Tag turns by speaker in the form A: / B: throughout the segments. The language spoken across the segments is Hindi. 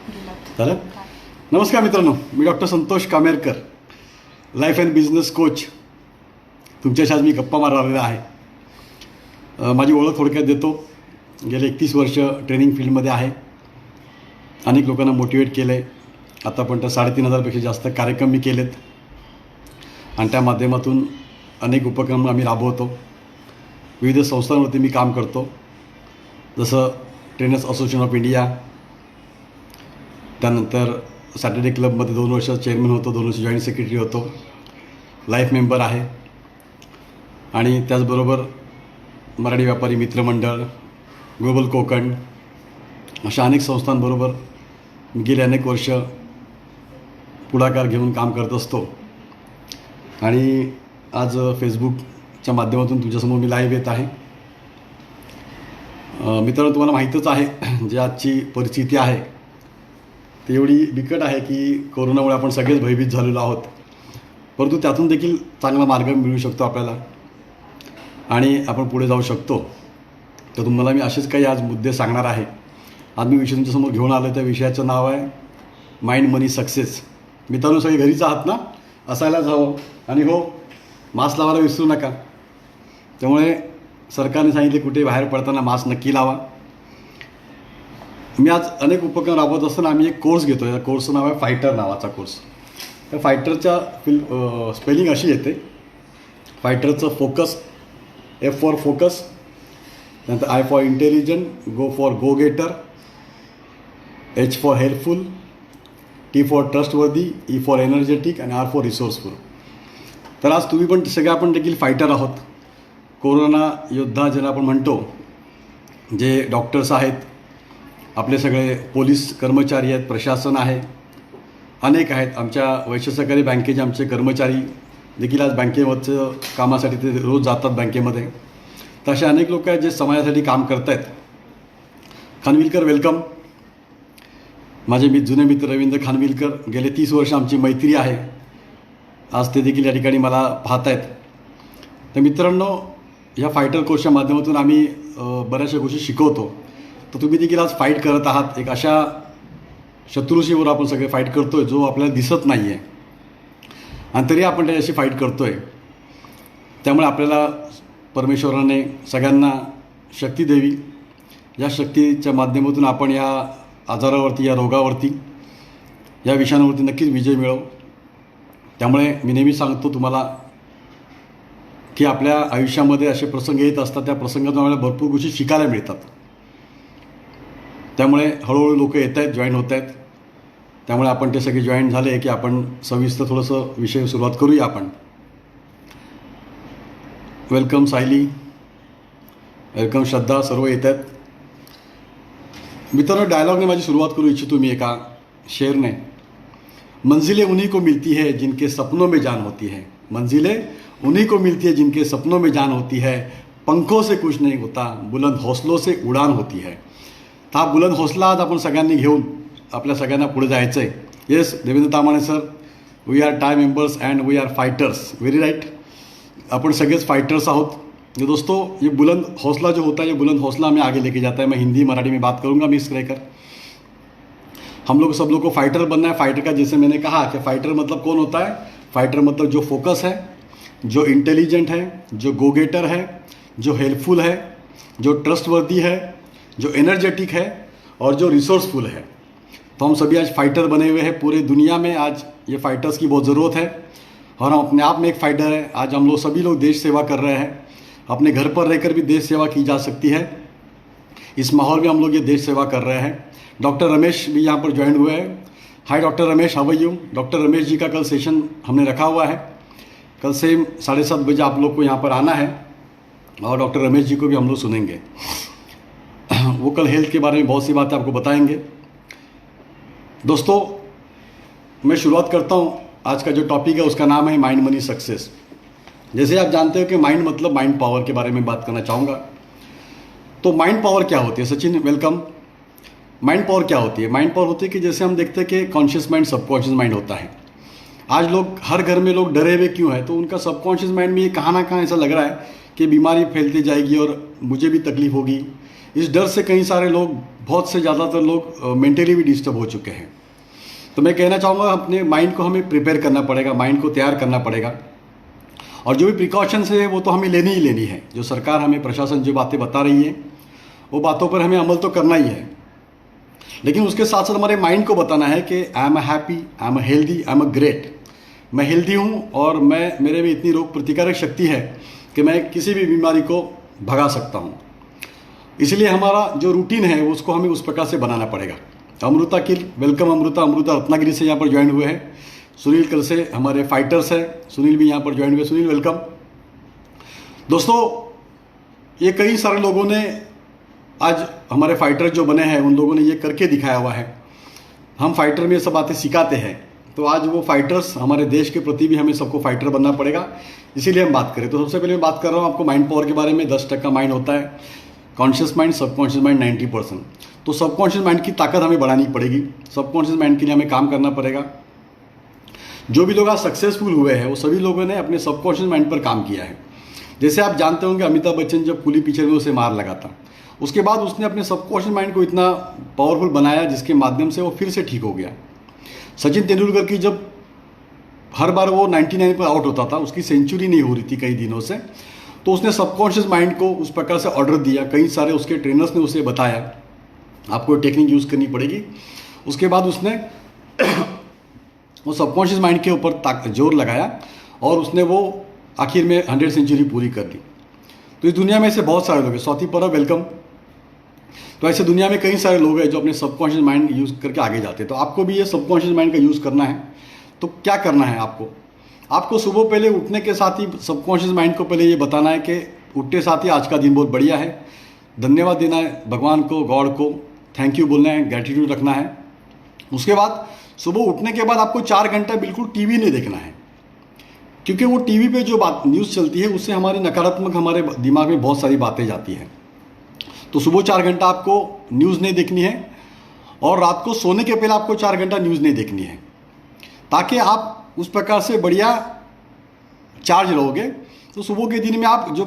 A: झालं. नमस्कार मित्रांनो, मी doctor Santosh Kamerkar, life and business coach. तुमच्याशी आज मी गप्पा मारलेला आहे. माझी ओळख थोडक्यात देतो. गेले 31 वर्ष ट्रेनिंग फील्डमध्ये आहे. अनेक लोकांना मोटिवेट केलं आहे. आतापर्यंत 3,500पेक्षा जास्त कार्यक्रम मी केलेत आणि त्या माध्यमातून अनेक उपक्रम आम्ही राबवतो. विविध संस्थांवरती मी काम करतो, जसं ट्रेनर्स असोसिएशन ऑफ इंडिया, त्यानंतर सॅटर्डे क्लबमध्ये 2 वर्ष चेअरमन होतो, 2 वर्ष जॉईंट सेक्रेटरी होतो, लाईफ मेंबर आहे. आणि त्याचबरोबर मराठी व्यापारी मित्रमंडळ, ग्लोबल कोकण अशा अनेक संस्थांबरोबर गेले अनेक वर्ष पुढाकार घेऊन काम करत असतो. आणि आज फेसबुकच्या माध्यमातून तुमच्यासमोर मी लाईव्ह येत आहे. मित्रांनो, तुम्हाला माहीतच आहे जी आजची परिस्थिती आहे ती एवढी बिकट आहे की कोरोनामुळे आपण सगळेच भयभीत झालेलो आहोत. परंतु त्यातून देखील चांगला मार्ग मिळू शकतो आपल्याला आणि आपण पुढे जाऊ शकतो. तर तुम्हाला मी असेच काही आज मुद्दे सांगणार आहे. आज मी विषय तुमच्यासमोर घेऊन आलो. त्या विषयाचं नाव आहे माइंड मनी सक्सेस. मित्रांनो, सगळे घरीच आहात ना? असायलाच हवं. आणि हो, मास्क लावायला विसरू नका. त्यामुळे सरकारने सांगितले कुठे बाहेर पडताना मास्क नक्की लावा. मी आज अनेक उपक्रम राबवत असताना आम्ही एक कोर्स घेतो. या कोर्सचं नाव आहे फायटर नावाचा कोर्स. त्या फायटरच्या स्पेलिंग अशी येते. फायटरचं फोकस, F फॉर फोकस, नंतर I for intelligent, go for go-getter, H for helpful, T for trustworthy, E for energetic आणि R फॉर रिसोर्सफुल. तर आज तुम्ही पण सगळे आपण देखील फायटर आहोत. कोरोना योद्धा ज्याला आपण म्हणतो, जे डॉक्टर्स आहेत, आपले सगळे पोलीस कर्मचारी आहेत, प्रशासन आहे, अनेक आहेत. आमच्या वैश्य सहकारी बँकेचे आमचे कर्मचारी देखील आज बँकेवरचं कामासाठी ते रोज जातात बँकेमध्ये. तर असे अनेक लोक आहेत जे समाजासाठी काम करत आहेत. खानविलकर, वेलकम. माझे जुने मित्र रवींद्र खानविलकर, गेले 30 वर्ष आमची मैत्री आहे. आज ते देखील या ठिकाणी मला पाहत आहेत. तर मित्रांनो, ह्या फायटर कोर्सच्या माध्यमातून आम्ही बऱ्याचशा गोष्टी शिकवतो. तर तुम्ही देखील आज फाईट करत आहात. एक अशा शत्रूशीवर आपण सगळे फाईट करतो आहे जो आपल्याला दिसत नाही आहे आणि तरी आपण त्याच्याशी फाईट करतो आहे. त्यामुळे आपल्याला परमेश्वराने सगळ्यांना शक्ती द्यावी. या शक्तीच्या माध्यमातून आपण या आजारावरती, या रोगावरती, या विषाणूवरती नक्कीच विजय मिळवू. त्यामुळे मी नेहमी सांगतो तुम्हाला की आपल्या आयुष्यामध्ये असे प्रसंग येत असतात. त्या प्रसंगातून आपल्याला भरपूर गोष्टी शिकायला मिळतात. त्यामुळे हळूहळू लोक येत आहेत, जॉईन होत आहेत. त्यामुळे आपण ते सगळे जॉईन झाले की आपण सविस्तर थोडंसं विषय सुरुवात करूया आपण. वेलकम सायली, वेलकम श्रद्धा, सर्व येत आहेत. मित्रांनो, डायलॉगने माझी सुरुवात करू इच्छितो मी एका शेरने. मंजिलें उन्हीं को मिलती है जिनके सपनों में जान होती है. मंजिलें उन्हीं को मिलती है जिनके सपनों में जान होती है. पंखों से कुछ नहीं होता, बुलंद हौसलों से उडान होती है. हा बुलंद हौसला आज आपण सगळ्यांनी घेऊन आपल्या सगळ्यांना पुढे जायचं आहे. Yes Devendra Tamane sir, we are tie members and we are fighters. Very right. अपन सगळेच फाइटर्स आहोत. ये दोस्तों, ये बुलंद हौसला जो होता है, ये बुलंद हौसला हमें आगे लेके जाता है. मैं हिंदी मराठी में बात करूँगा मिक्स रहकर. हम लोग सब लोग को फाइटर बनना है. फाइटर का जैसे मैंने कहा कि फाइटर मतलब कौन होता है? फाइटर मतलब जो फोकस है, जो इंटेलिजेंट है, जो गो गेटर है, जो हेल्पफुल है, जो ट्रस्टवर्दी है, जो एनर्जेटिक है और जो रिसोर्सफुल है. तो हम सभी आज फाइटर बने हुए हैं. पूरे दुनिया में आज ये फाइटर्स की बहुत ज़रूरत है और हम अपने आप में एक फाइटर है. आज हम लोग सभी लोग देश सेवा कर रहे हैं. अपने घर पर रहकर भी देश सेवा की जा सकती है. इस माहौल में हम लोग ये देश सेवा कर रहे हैं. डॉक्टर रमेश भी यहाँ पर ज्वाइन हुए हैं. Hi doctor Ramesh, how are you? Doctor Ramesh ji का कल सेशन हमने रखा हुआ है. कल से 7:30 बजे आप लोग को यहाँ पर आना है और डॉक्टर रमेश जी को भी हम लोग सुनेंगे. वो कल हेल्थ के बारे में बहुत सी बातें आपको बताएंगे. दोस्तों, मैं शुरुआत करता हूँ. आज का जो टॉपिक है उसका नाम है माइंड मनी सक्सेस. जैसे आप जानते हो कि माइंड मतलब माइंड पावर के बारे में बात करना चाहूँगा. तो माइंड पावर क्या होती है? सचिन, वेलकम. माइंड पावर क्या होती है? माइंड पावर होती है कि जैसे हम देखते हैं कि कॉन्शियस माइंड, सबकॉन्शियस माइंड होता है. आज लोग, हर घर में लोग डरे हुए क्यों है? तो उनका सबकॉन्शियस माइंड में ये कहाँ ना कहाँ ऐसा लग रहा है कि बीमारी फैलती जाएगी और मुझे भी तकलीफ होगी, इस डर से कई सारे लोग, बहुत से ज़्यादातर लोग मेंटली भी डिस्टर्ब हो चुके हैं। तो मैं कहना चाहूँगा अपने माइंड को हमें प्रिपेयर करना पड़ेगा, माइंड को तैयार करना पड़ेगा, और जो भी प्रिकॉशंस है वो तो हमें लेनी ही लेनी है। जो सरकार हमें, प्रशासन जो बातें बता रही है वो बातों पर हमें अमल तो करना ही है, लेकिन उसके साथ साथ हमारे माइंड को बताना है कि I am happy, I am healthy, I am great. मैं हेल्दी हूँ और मेरे में इतनी रोग प्रतिकारक शक्ति है कि मैं किसी भी बीमारी को भगा सकता हूँ। इसलिए हमारा जो रूटीन है उसको हमें उस प्रकार से बनाना पड़ेगा। अमृता किल, वेलकम अमृता। अमृता रत्नागिरी से यहाँ पर ज्वाइन हुए हैं। सुनील कल से हमारे फाइटर्स हैं, सुनील भी यहाँ पर ज्वाइन हुए। सुनील वेलकम। दोस्तों, ये कई सारे लोगों ने आज हमारे फाइटर जो बने हैं उन लोगों ने ये करके दिखाया हुआ है। हम फाइटर में ये सब बातें सिखाते हैं, तो आज वो फाइटर्स, हमारे देश के प्रति भी हमें सबको फाइटर बनना पड़ेगा, इसीलिए हम बात करें। तो सबसे पहले मैं बात कर रहा हूँ आपको माइंड पावर के बारे में। 10% माइंड होता है, कॉन्शियस माइंड, सबकॉन्शियस माइंड 90%। तो सबकॉन्शियस माइंड की ताकत हमें बढ़ानी पड़ेगी, सबकॉन्शियस माइंड के लिए हमें काम करना पड़ेगा। जो भी लोग आज सक्सेसफुल हुए हैं वो सभी लोगों ने अपने सबकॉन्शियस माइंड पर काम किया है। जैसे आप जानते होंगे अमिताभ बच्चन जब कुली पिक्चर में उसे मार लगा था, उसके बाद उसने अपने सबकॉन्शियस माइंड को इतना पावरफुल बनाया जिसके माध्यम से वो फिर से ठीक हो गया। सचिन तेंदुलकर की जब हर बार वो 99 पर आउट होता था, उसकी सेंचुरी नहीं हो रही थी कई दिनों से, तो उसने सबकॉन्शियस माइंड को उस प्रकार से ऑर्डर दिया। कई सारे उसके ट्रेनर्स ने उसे बताया आपको टेक्निक यूज़ करनी पड़ेगी। उसके बाद उसने वो सबकॉन्शियस माइंड के ऊपर जोर लगाया और उसने वो आखिर में 100 सेंचुरी पूरी कर ली। तो इस दुनिया में ऐसे बहुत सारे लोग हैं। स्वाति परब वेलकम। तो ऐसे दुनिया में कई सारे लोग हैं जो अपने सबकॉन्शियस माइंड यूज़ करके आगे जाते हैं। तो आपको भी ये सबकॉन्शियस माइंड का यूज़ करना है। तो क्या करना है आपको सुबह पहले उठने के साथ ही सबकॉन्शियस माइंड को पहले ये बताना है कि उठते साथ ही आज का दिन बहुत बढ़िया है, धन्यवाद देना है भगवान को, गॉड को, थैंक यू बोलना है, ग्रेटिट्यूड रखना है। उसके बाद सुबह उठने के बाद आपको 4 घंटा बिल्कुल टीवी नहीं देखना है, क्योंकि वो टीवी पे जो बात न्यूज़ चलती है उससे हमारे नकारात्मक, हमारे दिमाग में बहुत सारी बातें जाती हैं। तो सुबह 4 घंटा आपको न्यूज़ नहीं देखनी है और रात को सोने के पहले आपको 4 घंटा न्यूज़ नहीं देखनी है, ताकि आप उस प्रकार से बढ़िया चार्ज रहोगे। तो सुबह के दिन में आप जो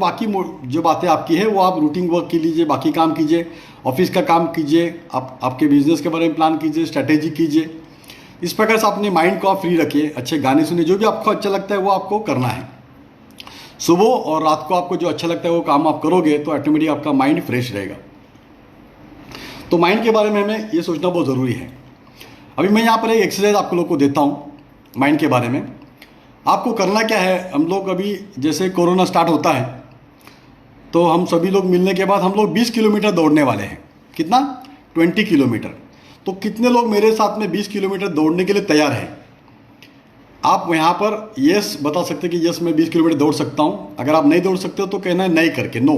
A: बातें आपकी है वो आप रूटीन वर्क के लीजिए, बाकी काम कीजिए, ऑफिस का काम कीजिए, आपके बिजनेस के बारे में प्लान कीजिए, स्ट्रैटेजी कीजिए। इस प्रकार से अपने माइंड को आप फ्री रखिए, अच्छे गाने सुनिए, जो भी आपको अच्छा लगता है वो आपको करना है। सुबह और रात को आपको जो अच्छा लगता है वो काम आप करोगे तो ऑटोमेटिक आपका माइंड फ्रेश रहेगा। तो माइंड के बारे में हमें ये सोचना बहुत ज़रूरी है। अभी मैं यहाँ पर एक एक्सरसाइज आप लोग को देता हूँ माइंड के बारे में। आपको करना क्या है, हम लोग अभी जैसे कोरोना स्टार्ट होता है तो हम सभी लोग मिलने के बाद हम लोग 20 किलोमीटर दौड़ने वाले हैं। कितना? 20 किलोमीटर। तो कितने लोग मेरे साथ में 20 किलोमीटर दौड़ने के लिए तैयार हैं? आप यहाँ पर यस बता सकते हैं कि यस मैं 20 किलोमीटर दौड़ सकता हूँ। अगर आप नहीं दौड़ सकते हो तो कहना है नहीं करके नो।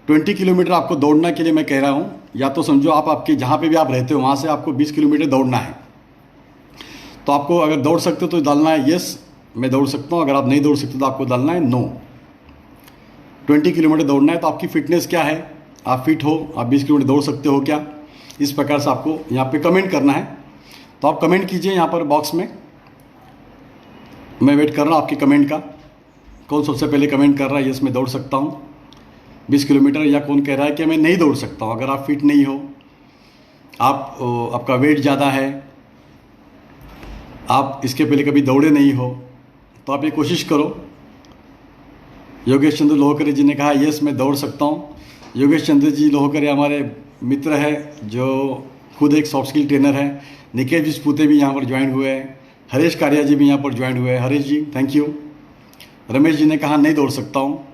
A: 20 किलोमीटर आपको दौड़ना के लिए मैं कह रहा हूँ। या तो समझो आप आपके जहाँ पे भी आप रहते हो वहाँ से आपको 20 किलोमीटर दौड़ना है। तो आपको अगर दौड़ सकते हो तो डालना है यस मैं दौड़ सकता हूँ। अगर आप नहीं दौड़ सकते तो आपको डालना है नो। 20 किलोमीटर दौड़ना है। तो आपकी फिटनेस क्या है, आप फिट हो, आप 20 किलोमीटर दौड़ सकते हो क्या? इस प्रकार से आपको यहाँ पे कमेंट करना है। तो आप कमेंट कीजिए यहाँ पर बॉक्स में, मैं वेट कर रहा हूँ आपके कमेंट का। कौन सबसे पहले कमेंट कर रहा है यस मैं दौड़ सकता हूँ 20 किलोमीटर, या कौन कह रहा है कि मैं नहीं दौड़ सकता हूँ? अगर आप फिट नहीं हो, आपका वेट ज़्यादा है, आप इसके पहले कभी दौड़े नहीं हो, तो आप ये कोशिश करो। योगेश चंद्र लोहकरे जी ने कहा यस मैं दौड़ सकता हूँ। योगेश चंद्र जी लोहकरे हमारे मित्र है जो खुद एक सॉफ्ट स्किल ट्रेनर है। निकेश विस्पुते भी यहाँ पर ज्वाइन हुए हैं। हरीश कारिया जी भी यहाँ पर ज्वाइन हुए हैं। हरीश जी थैंक यू। रमेश जी ने कहा नहीं दौड़ सकता हूँ।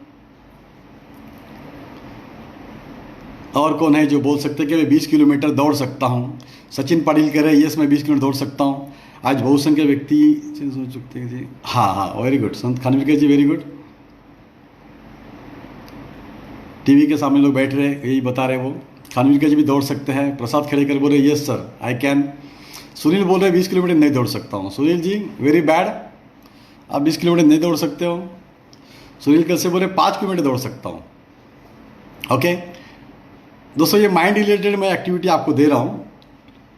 A: और कौन है जो बोल सकते हैं कि मैं 20 किलोमीटर दौड़ सकता हूँ? सचिन पाटिल कह रहे हैं यस मैं 20 किलोमीटर दौड़ सकता हूँ। आज बहुसंख्य व्यक्ति सोच सकते हैं जी। हाँ वेरी गुड। संत खानविलकर जी वेरी गुड। टीवी के सामने लोग बैठ रहे हैं यही बता रहे वो। खानविलकर जी भी दौड़ सकते हैं। प्रसाद खेड़ेकर बोल रहे yes sir I can. Sunil बोल रहे 20 किलोमीटर नहीं दौड़ सकता हूँ। सुनील जी वेरी बैड, आप 20 किलोमीटर नहीं दौड़ सकते हो। सुनील कल से बोले 5 किलोमीटर दौड़ सकता हूँ। ओके दोस्तों, ये माइंड रिलेटेड मैं एक्टिविटी आपको दे रहा हूँ।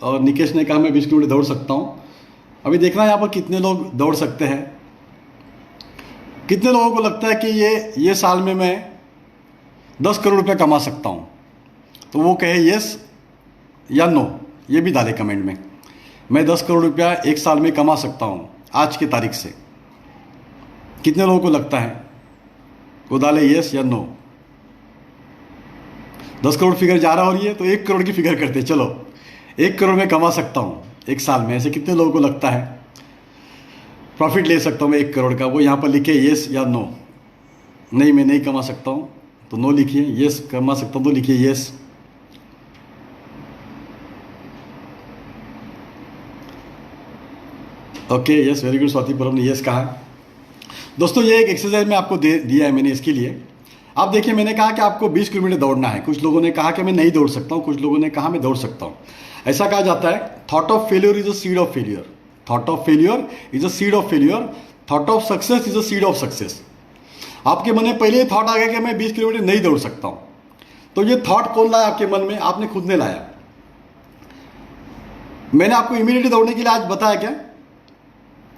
A: और निकेश ने कहा मैं 20 किलोमीटर दौड़ सकता हूँ। अभी देखना यहाँ पर कितने लोग दौड़ सकते हैं। कितने लोगों को लगता है कि ये साल में मैं 10 करोड़ रुपये कमा सकता हूँ? तो वो कहे यस या नो, ये भी डाले कमेंट में। मैं 10 करोड़ रुपया एक साल में कमा सकता हूँ आज की तारीख से, कितने लोगों को लगता है? वो डाले यस या नो। 10 करोड़ फिगर जा रहा हो रही है तो 1 करोड़ की फिगर करते, चलो 1 करोड़ में कमा सकता हूँ एक साल में, ऐसे कितने लोगों को लगता है प्रॉफिट ले सकता हूँ मैं 1 करोड़ का? वो यहाँ पर लिखे यस या नो। नहीं, मैं नहीं कमा सकता हूँ तो नो लिखिए, यस कमा सकता हूँ तो लिखिए yes. Okay, yes, very good. Swati परम ने यस कहा। दोस्तों ये एक एक्सरसाइज मैं आपको दिया है मैंने इसके लिए। आप देखिए, मैंने कहा कि आपको 20 किलोमीटर दौड़ना है। कुछ लोगों ने कहा कि मैं नहीं दौड़ सकता हूँ, कुछ लोगों ने कहा मैं दौड़ सकता हूँ। ऐसा कहा जाता है, thought of failure is a seed of failure, thought of failure is a seed of failure, thought of success is a seed of success. आपके मन में पहले ही थॉट आ गया कि मैं 20 किलोमीटर नहीं दौड़ सकता हूँ, तो ये थॉट कौन लाया आपके मन में? आपने खुद ने लाया। मैंने आपको इमीडिएटली दौड़ने के लिए आज बताया क्या?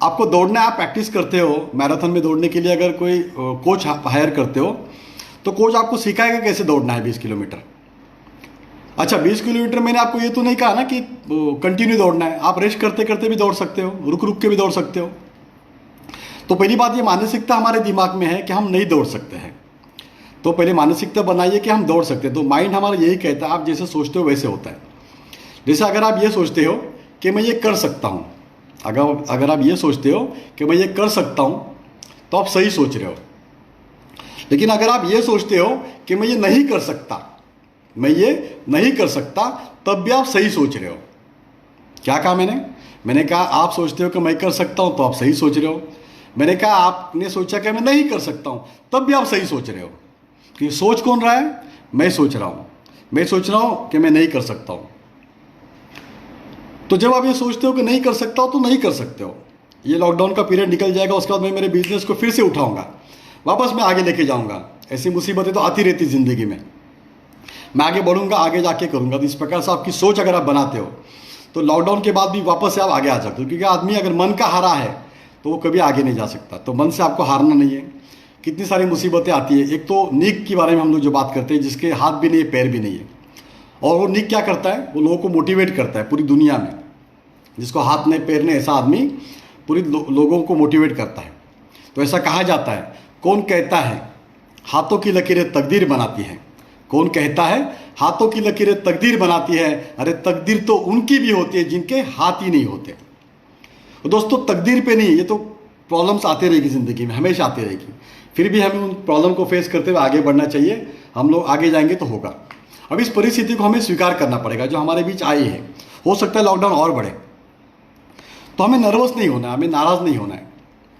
A: आपको दौड़ना है, आप प्रैक्टिस करते हो मैराथन में दौड़ने के लिए, अगर कोई कोच हायर करते हो तो कोच आपको सिखाएगा कैसे दौड़ना है 20 किलोमीटर। अच्छा, 20 किलोमीटर मैंने आपको ये तो नहीं कहा ना कि कंटिन्यू दौड़ना है, आप रेस्ट करते करते भी दौड़ सकते हो, रुक रुक के भी दौड़ सकते हो। तो पहली बात, ये मानसिकता हमारे दिमाग में है कि हम नहीं दौड़ सकते हैं, तो पहले मानसिकता बनाइए कि हम दौड़ सकते हैं। तो माइंड हमारा यही कहता है, आप जैसे सोचते हो वैसे होता है। जैसे अगर आप ये सोचते हो कि मैं ये कर सकता हूँ, अगर आप ये सोचते हो कि मैं ये कर सकता हूँ तो आप सही सोच रहे हो। लेकिन अगर आप ये सोचते हो कि मैं ये नहीं कर सकता, मैं ये नहीं कर सकता, तब भी आप सही सोच रहे हो। क्या कहा मैंने कहा आप सोचते हो कि मैं कर सकता हूं तो आप सही सोच रहे हो। मैंने कहा आपने सोचा कि मैं नहीं कर सकता हूं, तब भी आप सही सोच रहे हो। कि सोच कौन रहा है? मैं सोच रहा हूं, मैं सोच रहा हूं कि मैं नहीं कर सकता हूं। तो जब आप ये सोचते हो कि नहीं कर सकता हो तो नहीं कर सकते हो। ये लॉकडाउन का पीरियड निकल जाएगा, उसके बाद मैं मेरे बिजनेस को फिर से उठाऊंगा, वापस मैं आगे लेके जाऊंगा। ऐसी मुसीबतें तो आती रहती ज़िंदगी में, मैं आगे बढ़ूंगा, आगे जाके करूंगा। तो इस प्रकार से आपकी सोच अगर आप बनाते हो तो लॉकडाउन के बाद भी वापस से आप आगे आ सकते हो। क्योंकि आदमी अगर मन का हारा है तो वो कभी आगे नहीं जा सकता। तो मन से आपको हारना नहीं है। कितनी सारी मुसीबतें आती है। एक तो नीक के बारे में हम लोग जो बात करते हैं, जिसके हाथ भी नहीं है पैर भी नहीं है, और वो नीक क्या करता है? वो लोगों को मोटिवेट करता है पूरी दुनिया में। जिसको हाथ नहीं पैर नहीं, ऐसा आदमी पूरी लोगों को मोटिवेट करता है। तो ऐसा कहा जाता है, कौन कहता है हाथों की लकीरें तकदीर बनाती हैं? कौन कहता है हाथों की लकीरें तकदीर बनाती है? अरे तकदीर तो उनकी भी होती है जिनके हाथ ही नहीं होते। तो दोस्तों तकदीर पे नहीं, ये तो प्रॉब्लम्स आती रहेगी ज़िंदगी में, हमेशा आती रहेगी। फिर भी हमें उन प्रॉब्लम को फेस करते हुए आगे बढ़ना चाहिए। हम लोग आगे जाएंगे तो होगा। अब इस परिस्थिति को हमें स्वीकार करना पड़ेगा जो हमारे बीच आई है। हो सकता है लॉकडाउन और बढ़े, तो हमें नर्वस नहीं होना है, हमें नाराज़ नहीं होना है।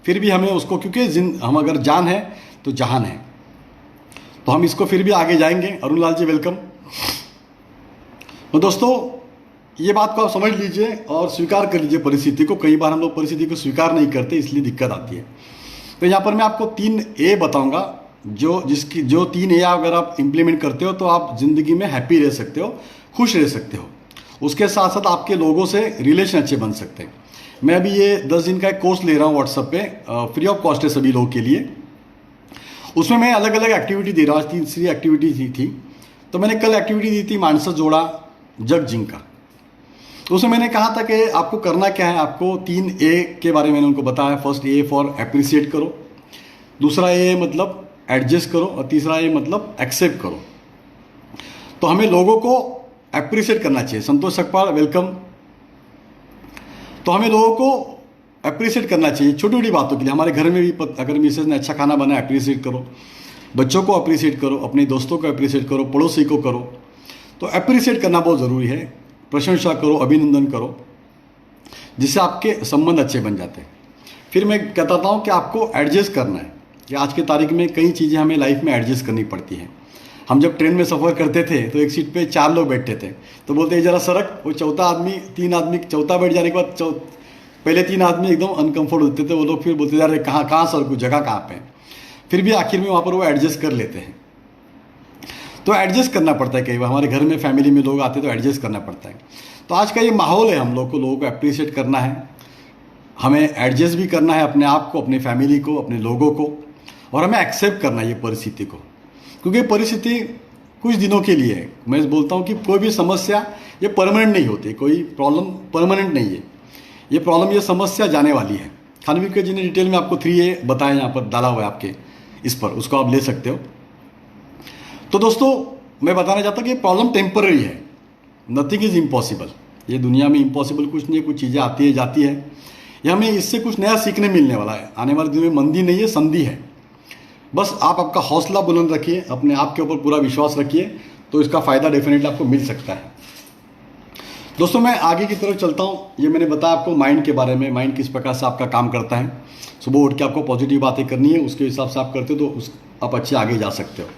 A: फिर भी हमें उसको, क्योंकि हम अगर जान है तो जहान है, तो हम इसको फिर भी आगे जाएंगे। अरुण लाल जी वेलकम। तो दोस्तों ये बात को आप समझ लीजिए और स्वीकार कर लीजिए परिस्थिति को। कई बार हम लोग परिस्थिति को स्वीकार नहीं करते, इसलिए दिक्कत आती है। तो यहाँ पर मैं आपको 3 ए बताऊंगा, जो 3 ए अगर आप इंप्लीमेंट करते हो तो आप ज़िंदगी में हैप्पी रह सकते हो, खुश रह सकते हो। उसके साथ साथ आपके लोगों से रिलेशन अच्छे बन सकते हैं। मैं अभी ये 10 दिन का एक कोर्स ले रहा हूँ व्हाट्सएप पे, फ्री ऑफ कॉस्ट है सभी लोगों के लिए। उसमें मैं अलग अलग एक्टिविटी दे रहा हूँ। 3 एक्टिविटी थी। तो मैंने कल एक्टिविटी दी थी मानस जोड़ा जग जिंका। तो उसमें मैंने कहा था कि आपको करना क्या है। आपको 3 ए के बारे में मैंने उनको बताया। फर्स्ट ए फॉर अप्रिशिएट करो, दूसरा ए मतलब एडजस्ट करो, और तीसरा ए मतलब एक्सेप्ट करो। तो हमें लोगों को अप्रिशिएट करना चाहिए। संतोष सकपाल वेलकम। तो हमें लोगों को अप्रिशिएट करना चाहिए छोटी छोटी बातों के लिए। हमारे घर में भी अगर मिसेज ने अच्छा खाना बनाया, अप्रिशिएट करो। बच्चों को अप्रिशिएट करो, अपने दोस्तों को अप्रिशिएट करो, पड़ोसी को करो। तो अप्रिशिएट करना बहुत ज़रूरी है। प्रशंसा करो, अभिनंदन करो, जिससे आपके संबंध अच्छे बन जाते हैं। फिर मैं कहता हूँ कि आपको एडजस्ट करना है, कि आज की तारीख में कई चीज़ें हमें लाइफ में एडजस्ट करनी पड़ती हैं। हम जब ट्रेन में सफ़र करते थे तो एक सीट पे 4 लोग बैठते थे, तो बोलते हैं ज़रा सरक। वो चौथा बैठ जाने के बाद पहले 3 आदमी एकदम अनकम्फर्ट होते थे। वो लोग फिर बोलते यार कहाँ सरकू, जगह कहाँ पे। फिर भी आखिर में वहाँ पर वो एडजस्ट कर लेते हैं। तो एडजस्ट करना पड़ता है। कई बार हमारे घर में फैमिली में लोग आते हैं तो एडजस्ट करना पड़ता है। तो आज का ये माहौल है, हम लोग को लोगों को अप्रिशिएट करना है, हमें एडजस्ट भी करना है अपने आप को, अपनी फैमिली को, अपने लोगों को, और हमें एक्सेप्ट करना है ये परिस्थिति को। क्योंकि परिस्थिति कुछ दिनों के लिए है। मैं बोलता हूँ कि कोई भी समस्या ये परमानेंट नहीं होती, कोई प्रॉब्लम परमानेंट नहीं है। ये प्रॉब्लम, ये समस्या जाने वाली है। खानविलकर जी ने डिटेल में आपको 3A बताया, यहाँ पर डाला हुआ है आपके इस पर, उसको आप ले सकते हो। तो दोस्तों मैं बताना चाहता हूँ कि प्रॉब्लम टेम्पररी है, नथिंग इज़ इम्पॉसिबल। ये दुनिया में इम्पॉसिबल कुछ नहीं है, कुछ चीज़ें आती है जाती है। ये हमें इससे कुछ नया सीखने मिलने वाला है। आने वाले दिनों में मंदी नहीं है, संधि है। बस आप आपका हौसला बुलंद रखिए, अपने आप के ऊपर पूरा विश्वास रखिए, तो इसका फ़ायदा डेफिनेटली आपको मिल सकता है। दोस्तों मैं आगे की तरफ चलता हूँ। ये मैंने बताया आपको माइंड के बारे में, माइंड किस प्रकार से आपका काम करता है। सुबह उठ के आपको पॉजिटिव बातें करनी है, उसके हिसाब से आप करते हो तो आप अच्छे आगे जा सकते हो।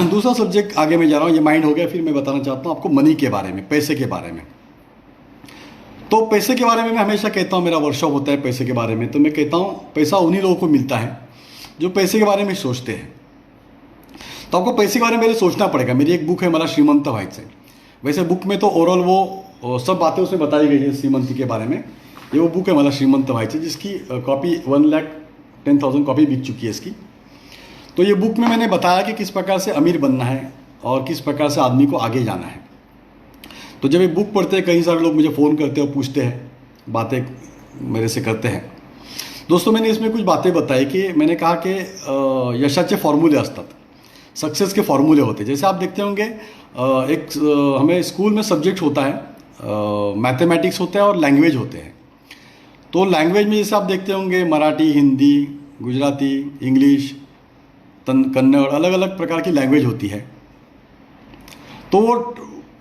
A: दूसरा सब्जेक्ट आगे मैं जा रहा हूँ, ये माइंड हो गया। फिर मैं बताना चाहता हूँ आपको मनी के बारे में, पैसे के बारे में। तो पैसे के बारे में मैं हमेशा कहता हूँ, मेरा वर्कशॉप होता है पैसे के बारे में, तो मैं कहता हूँ पैसा उन्हीं लोगों को मिलता है जो पैसे के बारे में सोचते हैं। तो आपको पैसे के बारे में पहले सोचना पड़ेगा। मेरी एक बुक है हमारा श्रीमंत भाई से। वैसे बुक में तो ओवरऑल वो सब बातें उसमें बताई गई है श्रीमंती के बारे में। ये वो बुक है हमारा श्रीमंत भाई से, जिसकी कॉपी 1,10,000 कॉपी बिक चुकी है इसकी। तो ये बुक में मैंने बताया कि किस प्रकार से अमीर बनना है और किस प्रकार से आदमी को आगे जाना है। तो जब ये बुक पढ़ते हैं, कई सारे लोग मुझे फ़ोन करते हैं और पूछते हैं, बातें मेरे से करते हैं। दोस्तों मैंने इसमें कुछ बातें बताई कि मैंने कहा कि यशाचे फॉर्मूले असतात, सक्सेस के फॉर्मूले होते हैं। जैसे आप देखते होंगे हमें स्कूल में सब्जेक्ट होता है, मैथमेटिक्स होता है और लैंग्वेज होते हैं। तो लैंग्वेज में जैसे आप देखते होंगे मराठी, हिंदी, गुजराती, इंग्लिश, कन्नड़, अलग अलग प्रकार की लैंग्वेज होती है। तो वो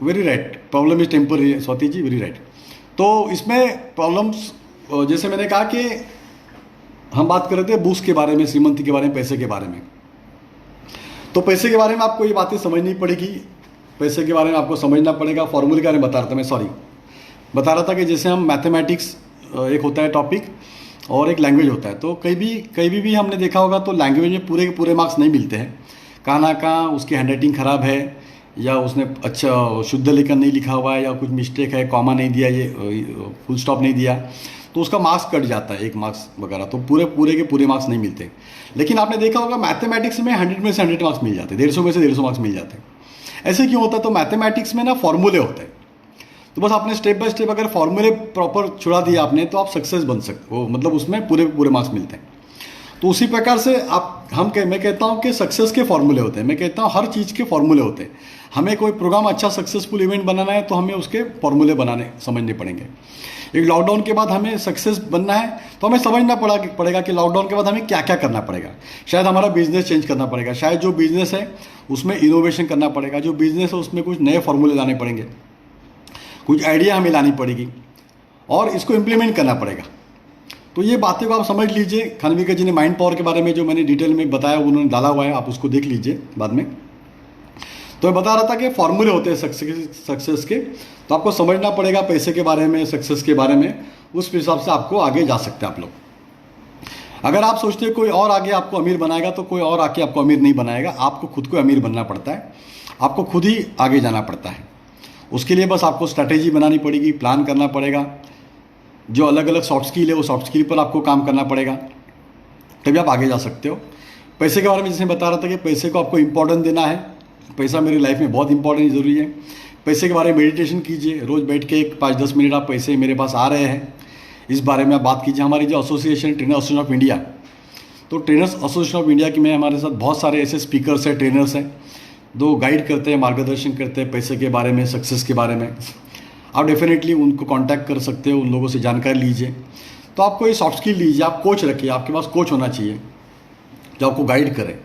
A: very right, problem is temporary, Swati ji very right. तो इसमें प्रॉब्लम्स, जैसे मैंने कहा कि हम बात कर रहे थे बुक्स के बारे में, श्रीमंती के बारे में, पैसे के बारे में। तो पैसे के बारे में आपको ये बातें समझनी पड़ेगी। पैसे के बारे में आपको समझना पड़ेगा। फॉर्मूले के बारे में बता रहा था कि जैसे हम मैथमेटिक्स एक होता है टॉपिक और एक लैंग्वेज होता है। तो कहीं भी हमने देखा होगा तो लैंग्वेज में पूरे के पूरे मार्क्स नहीं मिलते हैं। कहाँ ना कहाँ उसकी हैंडराइटिंग ख़राब है, या उसने अच्छा शुद्ध लेखन नहीं लिखा हुआ है, या कुछ मिस्टेक है, कॉमा नहीं दिया, ये फुल स्टॉप नहीं दिया, तो उसका मार्क्स कट जाता है, 1 मार्क्स वगैरह। तो पूरे के पूरे मार्क्स नहीं मिलते। लेकिन आपने देखा होगा मैथमेटिक्स में 100 में से 100 मार्क्स मिल जाते हैं, 150 में से 150 मार्क्स मिल जाते हैं। ऐसे क्यों होता है? तो मैथमेटिक्स में ना फॉर्मूले होते हैं। तो बस आपने स्टेप बाय स्टेप अगर फॉर्मूले प्रॉपर छुड़ा दिया आपने, तो आप सक्सेस बन सकते हो, मतलब उसमें पूरे मार्क्स मिलते हैं। तो उसी प्रकार से मैं कहता हूँ कि सक्सेस के फॉर्मूले होते हैं। मैं कहता हूँ हर चीज़ के फॉर्मूले होते हैं। हमें कोई प्रोग्राम अच्छा सक्सेसफुल इवेंट बनाना है तो हमें उसके फॉर्मूले समझने पड़ेंगे। एक लॉकडाउन के बाद हमें सक्सेस बनना है तो हमें समझना पड़ेगा कि लॉकडाउन के बाद हमें क्या क्या करना पड़ेगा। शायद हमारा बिजनेस चेंज करना पड़ेगा, शायद जो बिजनेस है उसमें इनोवेशन करना पड़ेगा, जो बिजनेस है उसमें कुछ नए फॉर्मूले लाने पड़ेंगे, कुछ आइडिया हमें लानी पड़ेगी और इसको इम्प्लीमेंट करना पड़ेगा। तो ये बातें को आप समझ लीजिए। खानविलकर जी ने माइंड पावर के बारे में जो मैंने डिटेल में बताया उन्होंने डाला हुआ है, आप उसको देख लीजिए बाद में। तो मैं बता रहा था कि फॉर्मूले होते हैं सक्सेस के, तो आपको समझना पड़ेगा पैसे के बारे में, सक्सेस के बारे में। उस हिसाब से आपको आगे जा सकते हैं आप लोग। अगर आप सोचते हैं कोई और आगे आपको अमीर बनाएगा, तो कोई और आके आपको अमीर नहीं बनाएगा। आपको खुद को अमीर बनना पड़ता है, आपको खुद ही आगे जाना पड़ता है। उसके लिए बस आपको स्ट्रैटेजी बनानी पड़ेगी, प्लान करना पड़ेगा। जो अलग अलग सॉफ्ट स्किल है वो सॉफ्ट स्किल पर आपको काम करना पड़ेगा, तभी आप आगे जा सकते हो। पैसे के बारे में जैसे बता रहा था कि पैसे को आपको इंपॉर्टेंस देना है। पैसा मेरी लाइफ में बहुत इंपॉर्टेंट ज़रूरी है। पैसे के बारे में मेडिटेशन कीजिए, रोज़ बैठ के 5-10 मिनट आप पैसे मेरे पास आ रहे हैं इस बारे में आप बात कीजिए। हमारी जो association trainer association of India, तो ट्रेनर्स एसोसिएशन ऑफ इंडिया की में हमारे साथ बहुत सारे ऐसे स्पीकर्स हैं, ट्रेनर्स हैं, जो गाइड करते हैं, मार्गदर्शन करते हैं पैसे के बारे में, सक्सेस के बारे में। आप डेफिनेटली उनको कांटेक्ट कर सकते हो, उन लोगों से जानकारी लीजिए। तो आपको ये सॉफ्ट स्किल लीजिए, आप कोच रखिए, आपके पास कोच होना चाहिए जो आपको गाइड करे।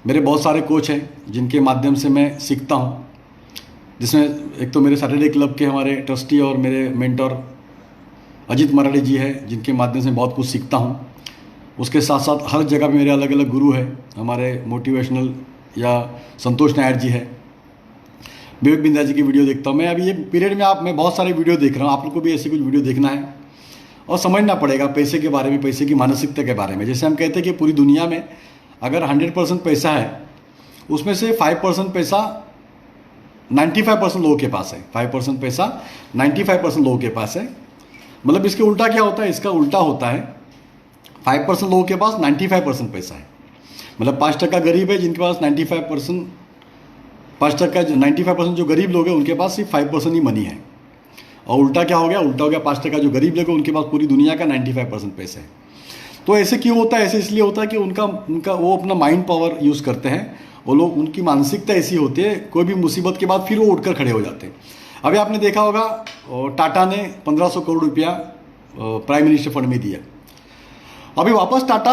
A: मेरे बहुत सारे कोच हैं जिनके माध्यम से मैं सीखता हूँ, जिसमें एक तो मेरे सैटरडे क्लब के हमारे ट्रस्टी और मेरे मेंटर अजीत मराठी जी हैं, जिनके माध्यम से बहुत कुछ सीखता हूँ। उसके साथ साथ हर जगह पे मेरे अलग अलग गुरु हैं। हमारे मोटिवेशनल या संतोष नायर जी है, विवेक बिंदा जी की वीडियो देखता हूँ मैं। अभी ये पीरियड में मैं बहुत सारे वीडियो देख रहा हूँ। आप लोग को भी ऐसे कुछ वीडियो देखना है और समझना पड़ेगा पैसे के बारे में, पैसे की मानसिकता के बारे में। जैसे हम कहते हैं कि पूरी दुनिया में अगर 100% पैसा है, उसमें से 5% पैसा 95% लोगों के पास है। 5% पैसा 95% लोगों के पास है। मतलब इसके उल्टा क्या होता है? इसका उल्टा होता है 5% लोगों के पास 95% पैसा है। मतलब 5% गरीब है जिनके पास 95% 5% जो 95% जो गरीब लोग हैं उनके पास सिर्फ 5% ही मनी है। और उल्टा क्या हो गया, उल्टा हो गया, 5% जो गरीब लोग हैं उनके पास पूरी दुनिया का 95% पैसे हैं। तो ऐसे क्यों होता है? ऐसे इसलिए होता है कि उनका वो अपना माइंड पावर यूज़ करते हैं। वो लोग, उनकी मानसिकता ऐसी होती है, कोई भी मुसीबत के बाद फिर वो उठकर खड़े हो जाते हैं। अभी आपने देखा होगा टाटा ने 1500 करोड़ रुपया प्राइम मिनिस्टर फंड में दिया। अभी वापस टाटा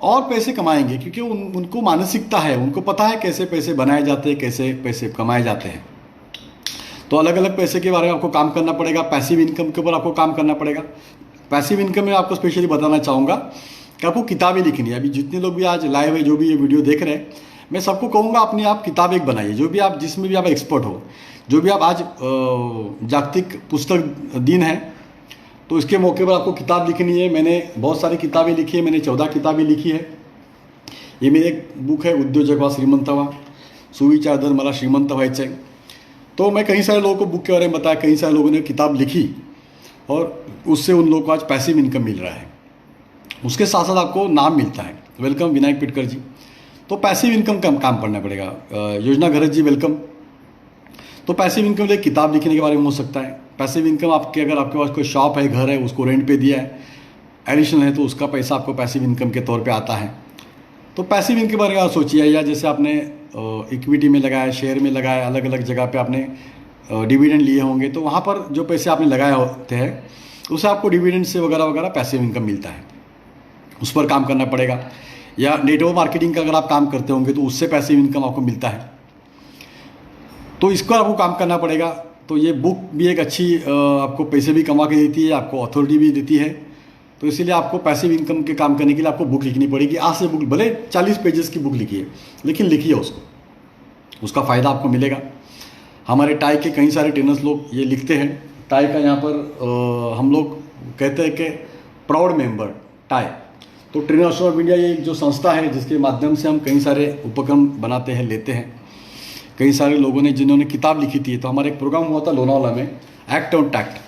A: और पैसे कमाएंगे क्योंकि उनको मानसिकता है, उनको पता है कैसे पैसे बनाए जाते हैं, कैसे पैसे कमाए जाते हैं। तो अलग अलग पैसे के बारे में आपको काम करना पड़ेगा, पैसिव इनकम के ऊपर आपको काम करना पड़ेगा। पैसिव इनकम में आपको स्पेशली बताना चाहूँगा कि आपको किताबें लिखनी है। अभी जितने लोग भी आज लाइव है, जो भी ये वीडियो देख रहे हैं, मैं सबको कहूँगा अपनी आप किताब एक बनाइए, जो भी आप, जिसमें भी आप एक्सपर्ट हो, जो भी आप। आज जागतिक पुस्तक दिन है, तो इसके मौके पर आपको किताब लिखनी है। मैंने बहुत सारी किताबें लिखी है, मैंने 14 किताबें लिखी है। ये मेरी एक बुक है, उद्योजक वा श्रीमंत व्हा, सुविचार धर मला श्रीमंत व्हायचंय। तो मैं कई सारे लोगों को बुक के बारे में बताया, कई सारे लोगों ने किताब लिखी और उससे उन लोगों को आज पैसिव इनकम मिल रहा है। उसके साथ साथ आपको नाम मिलता है। वेलकम विनायक पिटकर जी। तो पैसिव इनकम का काम करना पड़ेगा। योजना घरत जी वेलकम। तो पैसिव इनकम लिए किताब लिखने के बारे में हो सकता है। पैसिव इनकम आपके, अगर आपके पास कोई शॉप है, घर है, उसको रेंट पे दिया है, एडिशनल है, तो उसका पैसा आपको पैसिव इनकम के तौर पे आता है। तो पैसिव इनकम के बारे में आप सोचिए, या जैसे आपने इक्विटी में लगाया, शेयर में लगाया, अलग अलग जगह पे आपने डिविडेंड लिए होंगे, तो वहाँ पर जो पैसे आपने लगाए होते हैं उसे आपको डिविडेंड से वगैरह वगैरह पैसिव इनकम मिलता है। उस पर काम करना पड़ेगा। या नेटवर्क मार्केटिंग का अगर आप काम करते होंगे तो उससे पैसिव इनकम आपको मिलता है। तो इसको आपको काम करना पड़ेगा। तो ये बुक भी एक अच्छी आपको पैसे भी कमा के देती है, आपको अथॉरिटी भी देती है। तो इसीलिए आपको पैसिव इनकम के काम करने के लिए आपको बुक लिखनी पड़ेगी। आज से बुक भले 40 पेजेस की बुक लिखिए, लेकिन लिखिए उसको, उसका फ़ायदा आपको मिलेगा। हमारे टाई के कई सारे ट्रेनर्स लोग ये लिखते हैं। टाई का यहाँ पर हम लोग कहते हैं कि प्राउड मेंबर टाई। तो ट्रेनर एसोसिएशन ऑफ इंडिया ये जो संस्था है जिसके माध्यम से हम कई सारे उपक्रम बनाते हैं, लेते हैं। कई सारे लोगों ने जिन्होंने किताब लिखी थी, तो हमारा एक प्रोग्राम हुआ था लोनावाला में, एक्ट ऑन टैक्ट।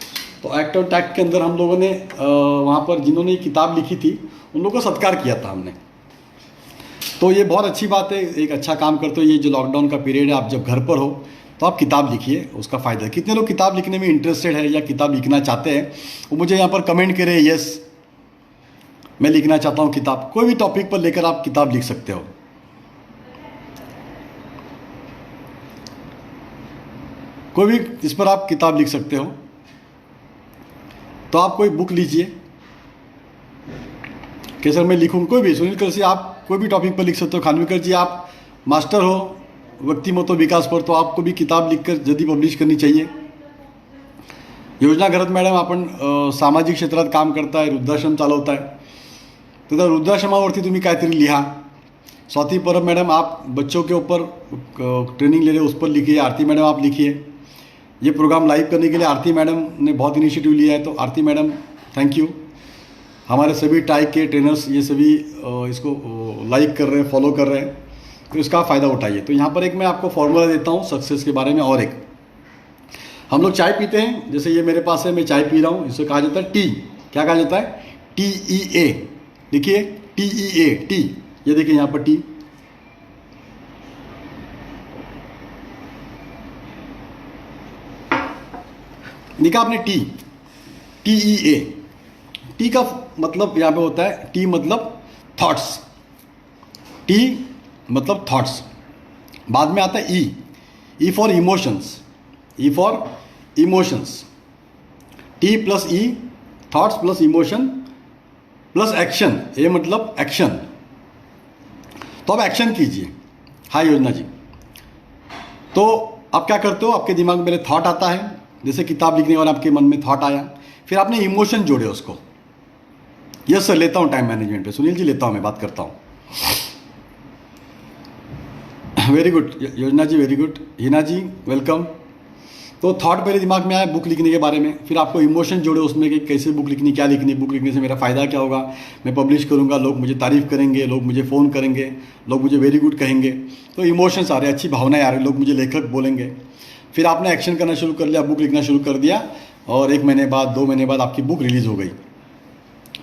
A: तो एक्ट ऑन टैक्ट के अंदर हम लोगों ने वहाँ पर जिन्होंने ये किताब लिखी थी उन लोगों को सत्कार किया था हमने। तो ये बहुत अच्छी बात है, एक अच्छा काम करते हो। ये जो लॉकडाउन का पीरियड है, आप जब घर पर हो तो आप किताब लिखिए, उसका फ़ायदा है। कितने लोग किताब लिखने में इंटरेस्टेड है या किताब लिखना चाहते हैं, वो मुझे यहाँ पर कमेंट करें, यस मैं लिखना चाहता हूँ किताब। कोई भी टॉपिक पर लेकर आप किताब लिख सकते हो। कोई भी इस पर आप किताब लिख सकते हो। तो आप कोई बुक लीजिए कि सर मैं लिखूँ, कोई भी, सुनील कर से आप कोई भी टॉपिक पर लिख सकते हो। खानविलकर जी आप मास्टर हो व्यक्तिमत्व विकास पर, तो आपको भी किताब लिखकर जल्दी पब्लिश करनी चाहिए। योजना घरत मॅडम आपण सामाजिक क्षेत्रात काम करताय, वृद्धाश्रम चालवताय, तर त्या वृद्धाश्रमावरती तुम्ही काहीतरी लिहा। स्वाति परब मैडम आप बच्चों के ऊपर ट्रेनिंग ले रहे हो, उस पर लिखिए। आरती मैडम आप लिखिए। ये प्रोग्राम लाइव करने के लिए आरती मैडम ने बहुत इनिशिएटिव लिया है, तो आरती मैडम थैंक यू। हमारे सभी टाइप के ट्रेनर्स ये सभी इसको लाइक कर रहे हैं, फॉलो कर रहे हैं, तो इसका फ़ायदा उठाइए। तो यहाँ पर एक मैं आपको फॉर्मूला देता हूँ सक्सेस के बारे में। और एक, हम लोग चाय पीते हैं, जैसे ये मेरे पास है, मैं चाय पी रहा हूँ, इसे कहा जाता है टी। क्या कहा जाता है? TEA। देखिए TEA, टी। ये देखिए यहाँ पर टी। लिखा आपने टी, TEA। टी का मतलब यहाँ पे होता है, टी मतलब थॉट्स, टी मतलब थॉट्स। बाद में आता है E for emotions, E for emotions. T plus E, thoughts plus emotion plus action, A मतलब एक्शन। तो अब एक्शन कीजिए। हाँ योजना जी। तो आप क्या करते हो, आपके दिमाग में पहले थॉट आता है, जैसे किताब लिखने वाला आपके मन में थॉट आया, फिर आपने इमोशन जोड़े उसको। यस सर, लेता हूँ टाइम मैनेजमेंट पे। सुनील जी लेता हूँ, मैं बात करता हूँ। वेरी गुड योजना जी, वेरी गुड। हिना जी वेलकम। तो थॉट पहले दिमाग में आया बुक लिखने के बारे में, फिर आपको इमोशन जोड़े उसमें कि कैसे बुक लिखनी, क्या लिखनी, बुक लिखने से मेरा फ़ायदा क्या होगा, मैं पब्लिश करूँगा, लोग मुझे तारीफ़ करेंगे, लोग मुझे फ़ोन करेंगे, लोग मुझे वेरी गुड कहेंगे। तो इमोशंस आ रहे, अच्छी भावनाएं आ रही, लोग मुझे लेखक बोलेंगे। फिर आपने एक्शन करना शुरू कर लिया, बुक लिखना शुरू कर दिया, और 1 महीने बाद 2 महीने बाद आपकी बुक रिलीज़ हो गई।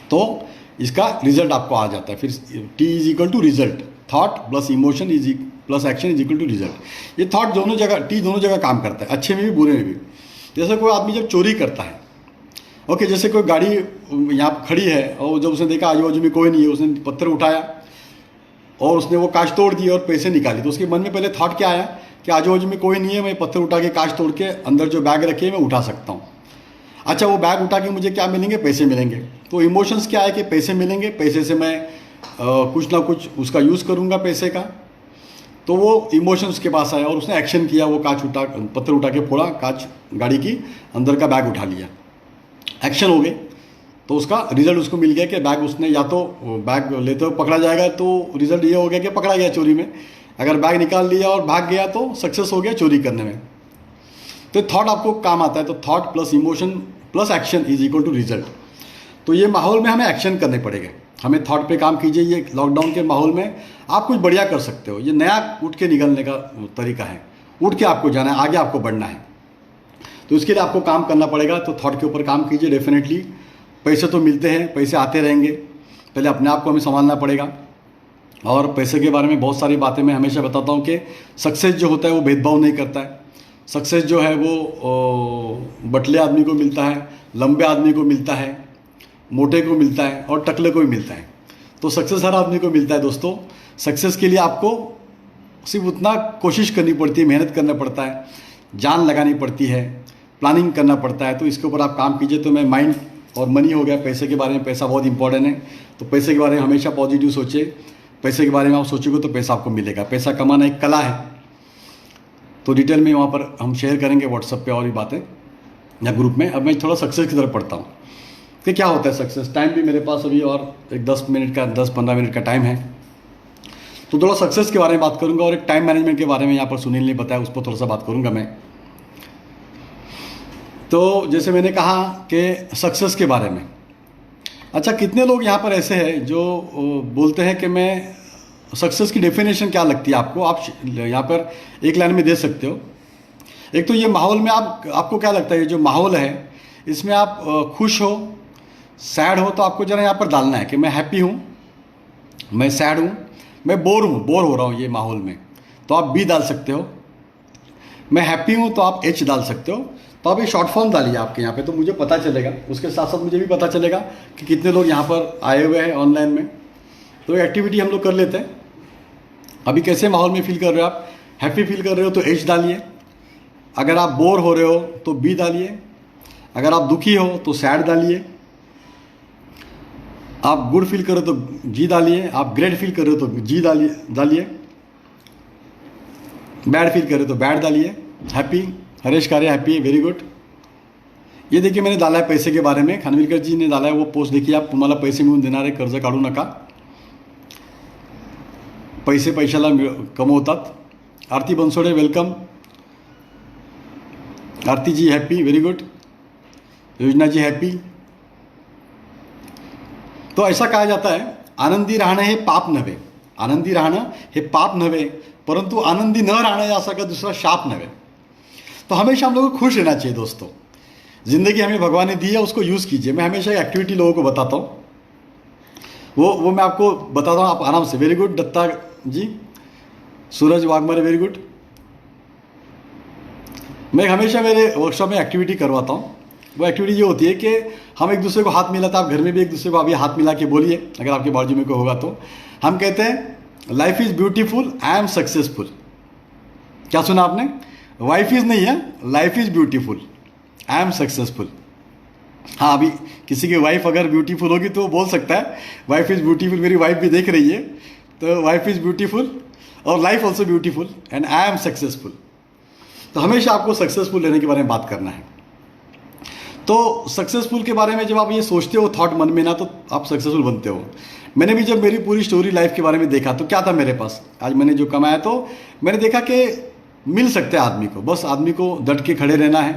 A: तो इसका रिजल्ट आपको आ जाता है। फिर T is equal to result, thought plus emotion is plus action is equal to result. ये थॉट दोनों जगह, टी दोनों जगह काम करता है, अच्छे में भी बुरे में भी। जैसे कोई आदमी जब चोरी करता है, ओके, जैसे कोई गाड़ी यहाँ खड़ी है और जब उसने देखा आजू बाजू में कोई नहीं है, उसने पत्थर उठाया और उसने वो कांच तोड़ दी और पैसे निकाली, तो उसके मन में पहले थॉट क्या आया कि आजू बाजू में कोई नहीं है, मैं पत्थर उठा के कांच तोड़ के अंदर जो बैग रखे है मैं उठा सकता हूँ। अच्छा, वो बैग उठा के मुझे क्या मिलेंगे? पैसे मिलेंगे। तो इमोशंस क्या है कि पैसे मिलेंगे, पैसे से मैं कुछ ना कुछ उसका यूज़ करूँगा पैसे का। तो वो इमोशंस के पास आया और उसने एक्शन किया, वो पत्थर उठा के फोड़ा, कांच गाड़ी की अंदर का बैग उठा लिया, एक्शन हो गए। तो उसका रिजल्ट उसको मिल गया कि बैग उसने, या तो बैग लेते हुए पकड़ा जाएगा तो रिजल्ट ये हो गया कि पकड़ा गया चोरी में, अगर बैग निकाल लिया और भाग गया तो सक्सेस हो गया चोरी करने में। तो थॉट आपको काम आता है, तो thought plus emotion plus action is equal to result. तो ये माहौल में हमें एक्शन करने पड़ेंगे, हमें थॉट पे काम कीजिए। ये लॉकडाउन के माहौल में आप कुछ बढ़िया कर सकते हो, ये नया उठ के निकलने का तरीका है, उठ के आपको जाना है, आगे आपको बढ़ना है। तो इसके लिए आपको काम करना पड़ेगा, तो थॉट के ऊपर काम कीजिए। डेफिनेटली पैसे तो मिलते हैं, पैसे आते रहेंगे, पहले अपने आप को हमें संभालना पड़ेगा। और पैसे के बारे में बहुत सारी बातें मैं हमेशा बताता हूँ कि सक्सेस जो होता है वो भेदभाव नहीं करता है। सक्सेस जो है वो बटले आदमी को मिलता है, लंबे आदमी को मिलता है, मोटे को मिलता है और टकले को भी मिलता है। तो सक्सेस हर आदमी को मिलता है दोस्तों। सक्सेस के लिए आपको सिर्फ उतना कोशिश करनी पड़ती है, मेहनत करना पड़ता है, जान लगानी पड़ती है, प्लानिंग करना पड़ता है। तो इसके ऊपर आप काम कीजिए। तो मैं माइंड और मनी हो गया, पैसे के बारे में, पैसा बहुत इंपॉर्टेंट है। तो पैसे के बारे में हमेशा पॉजिटिव सोचिए, पैसे के बारे में आप सोचोगे तो पैसा आपको मिलेगा। पैसा कमाना एक कला है। तो डिटेल में वहाँ पर हम शेयर करेंगे व्हाट्सएप पे और भी बातें या ग्रुप में। अब मैं थोड़ा सक्सेस की तरफ पढ़ता हूँ कि क्या होता है सक्सेस। टाइम भी मेरे पास अभी और एक 10-15 मिनट का टाइम है, तो थोड़ा सक्सेस के बारे में बात करूँगा और एक टाइम मैनेजमेंट के बारे में यहाँ पर सुनील ने बताया, उस पर थोड़ा सा बात करूँगा मैं। तो जैसे मैंने कहा कि सक्सेस के बारे में, अच्छा कितने लोग यहाँ पर ऐसे हैं जो बोलते हैं कि मैं सक्सेस की डेफिनेशन क्या लगती है आपको, आप यहाँ पर एक लाइन में दे सकते हो। एक तो ये माहौल में आपको क्या लगता है, ये जो माहौल है इसमें आप खुश हो, सैड हो, तो आपको जरा यहाँ पर डालना है कि मैं हैप्पी हूँ, मैं सैड हूँ, मैं बोर हो रहा हूँ ये माहौल में, तो आप बी डाल सकते हो। मैं हैप्पी हूँ तो आप एच डाल सकते हो। तो आप ये शॉर्ट फॉर्म डालिए आपके यहाँ पे, तो मुझे पता चलेगा, उसके साथ साथ मुझे भी पता चलेगा कि कितने लोग यहाँ पर आए हुए हैं ऑनलाइन में। तो एक्टिविटी हम लोग कर लेते हैं। अभी कैसे माहौल में फील कर रहे हो आप? हैप्पी फील कर रहे हो तो एच डालिए, अगर आप बोर हो रहे हो तो बी डालिए, अगर आप दुखी हो तो सैड डालिए, आप गुड फील कर रहे हो तो जी डालिए, आप ग्रेट फील कर रहे हो तो जी डालिए, बैड फील कर रहे हो तो बैड डालिए। हैप्पी, हरेश कार्य हैप्पी, वेरी गुड। ये देखिए मैंने डाला है पैसे के बारे में, खानविलकर जी ने डाला है वो पोस्ट, देखिए आप, तुम्हाला पैसे मिळवून देणारे कर्ज काढू नका, पैसे पैशाला कमवतात। आरती बनसोडे वेलकम, आरती जी हैप्पी, वेरी गुड। योजना जी हैप्पी। तो ऐसा कहा जाता है, आनंदी राहणं हे पाप नव्हे, आनंदी राहणं हे पाप नव्हे, परंतु आनंदी न राहणं याचा का दूसरा शाप नव्हे। तो हमेशा हम लोगों को खुश रहना चाहिए दोस्तों। ज़िंदगी हमें भगवान ने दी है, उसको यूज़ कीजिए। मैं हमेशा एक्टिविटी लोगों को बताता हूँ, वो मैं आपको बताता हूँ, आप आराम से। वेरी गुड दत्ता जी, सूरज वाघमारे, वेरी गुड। मैं हमेशा मेरे वर्कशॉप में एक्टिविटी करवाता हूँ। वो एक्टिविटी ये होती है कि हम एक दूसरे को हाथ मिलाते हैं, आप घर में भी एक दूसरे को अभी हाथ मिला के बोलिए, अगर आपके बाजू में कोई होगा तो। हम कहते हैं life is beautiful, I am successful. क्या सुना आपने? वाइफ इज़ नहीं है, life is beautiful, I am successful. हाँ, अभी किसी की वाइफ अगर ब्यूटीफुल होगी तो वो बोल सकता है वाइफ इज़ ब्यूटीफुल, मेरी वाइफ भी देख रही है, तो वाइफ इज़ ब्यूटीफुल और life also beautiful and I am successful. तो हमेशा आपको सक्सेसफुल रहने के बारे में बात करना है। तो सक्सेसफुल के बारे में जब आप ये सोचते हो थॉट मन में ना, तो आप सक्सेसफुल बनते हो। मैंने भी जब मेरी पूरी स्टोरी लाइफ के बारे में देखा तो क्या था मेरे पास, आज मैंने जो कमाया, तो मैंने देखा कि मिल सकते हैं आदमी को, बस आदमी को डट के खड़े रहना है,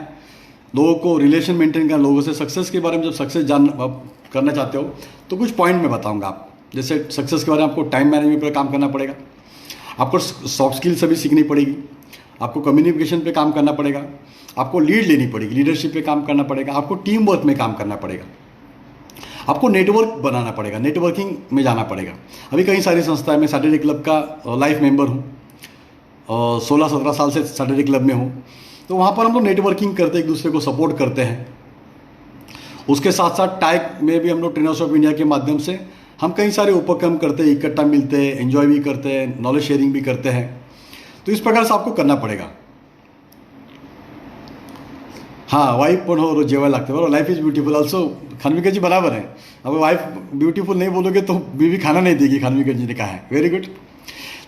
A: लोगों को रिलेशन मेंटेन करना लोगों से। सक्सेस के बारे में जब सक्सेस करना चाहते हो तो कुछ पॉइंट मैं बताऊंगा आपको। जैसे सक्सेस के बारे में आपको टाइम मैनेजमेंट पर काम करना पड़ेगा, आपको सॉफ्ट स्किल सभी सीखनी पड़ेगी, आपको कम्युनिकेशन पे काम करना पड़ेगा, आपको लीड लेनी पड़ेगी, लीडरशिप पे काम करना पड़ेगा, आपको टीम वर्क में काम करना पड़ेगा, आपको नेटवर्क बनाना पड़ेगा, नेटवर्किंग में जाना पड़ेगा। अभी कई सारी संस्थाएं, मैं सैटरडे क्लब का लाइफ मेंबर हूँ, और 16-17 साल से सैटरडे क्लब में हूँ। तो वहाँ पर हम लोग नेटवर्किंग करते हैं, एक दूसरे को सपोर्ट करते हैं। उसके साथ साथ टाइक में भी हम लोग ट्रेनर्स ऑफ इंडिया के माध्यम से हम कई सारे उपक्रम करते हैं, इकट्ठा मिलते हैं, एंजॉय भी करते हैं, नॉलेज शेयरिंग भी करते हैं। तो इस प्रकार से आपको करना पड़ेगा। हाँ, वाइफ पण हो जेवायला लागते बरोबर, लाइफ इज ब्यूटीफुल ऑल्सो, खानविकर जी बराबर है। अब वाइफ ब्यूटीफुल नहीं बोलोगे तो बीवी खाना नहीं देगी, खानविकर जी ने कहा है। Very good.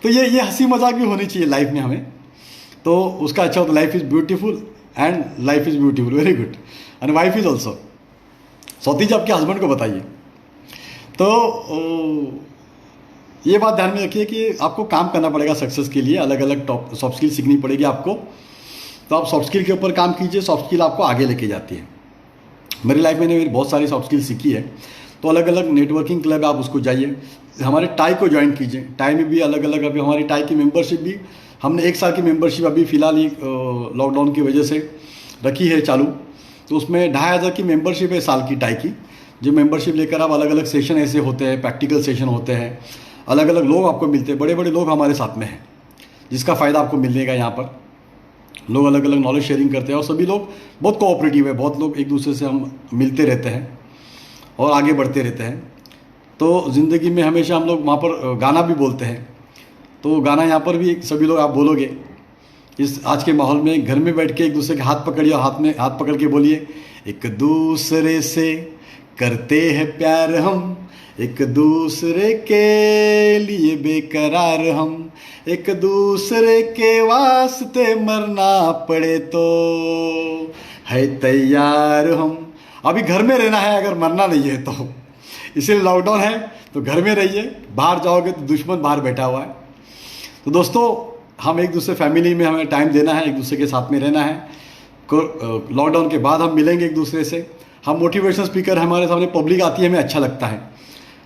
A: तो ये हंसी मजाक भी होनी चाहिए लाइफ में हमें, तो उसका अच्छा होता है। Life is beautiful and life is beautiful, very good. And wife is also. Sauti ji आपके हस्बैंड को बताइए। तो ये बात ध्यान में रखिए कि आपको काम करना पड़ेगा सक्सेस के लिए, अलग अलग टॉप सॉफ्ट स्किल सीखनी पड़ेगी आपको। तो आप सॉफ्ट स्किल के ऊपर काम कीजिए, सॉफ्ट स्किल आपको आगे लेके जाती है। मेरी लाइफ में मेरी बहुत सारी सॉफ्ट स्किल सीखी है। तो अलग अलग नेटवर्किंग क्लब आप उसको जाइए, हमारे टाई को ज्वाइन कीजिए। टाई में भी अलग अलग, अभी हमारी टाई की मेंबरशिप भी हमने 1 साल की मेंबरशिप अभी फ़िलहाल ही लॉकडाउन की वजह से रखी है चालू। तो उसमें 2500 की मेंबरशिप है साल की टाई की, जो मेंबरशिप लेकर आप अलग अलग सेशन ऐसे होते हैं, प्रैक्टिकल सेशन होते हैं, अलग अलग लोग आपको मिलते हैं, बड़े बड़े लोग हमारे साथ में हैं, जिसका फ़ायदा आपको मिलेगा। यहाँ पर लोग अलग अलग नॉलेज शेयरिंग करते हैं और सभी लोग बहुत कोऑपरेटिव है, बहुत लोग एक दूसरे से हम मिलते रहते हैं और आगे बढ़ते रहते हैं। तो ज़िंदगी में हमेशा हम लोग वहाँ पर गाना भी बोलते हैं। तो गाना यहाँ पर भी सभी लोग आप बोलोगे इस आज के माहौल में, घर में बैठ के एक दूसरे के हाथ पकड़िए और हाथ पकड़ के बोलिए, एक दूसरे से करते हैं प्यार हम, एक दूसरे के लिए बेकरार हम, एक दूसरे के वास्ते मरना पड़े तो है तैयार हम। अभी घर में रहना है, अगर मरना नहीं है तो, इसीलिए लॉकडाउन है तो घर में रहिए, बाहर जाओगे तो दुश्मन बाहर बैठा हुआ है। तो दोस्तों, हम एक दूसरे फैमिली में हमें टाइम देना है, एक दूसरे के साथ में रहना है। लॉकडाउन के बाद हम मिलेंगे एक दूसरे से। हम मोटिवेशनल स्पीकर, हमारे सामने पब्लिक आती है, हमें अच्छा लगता है।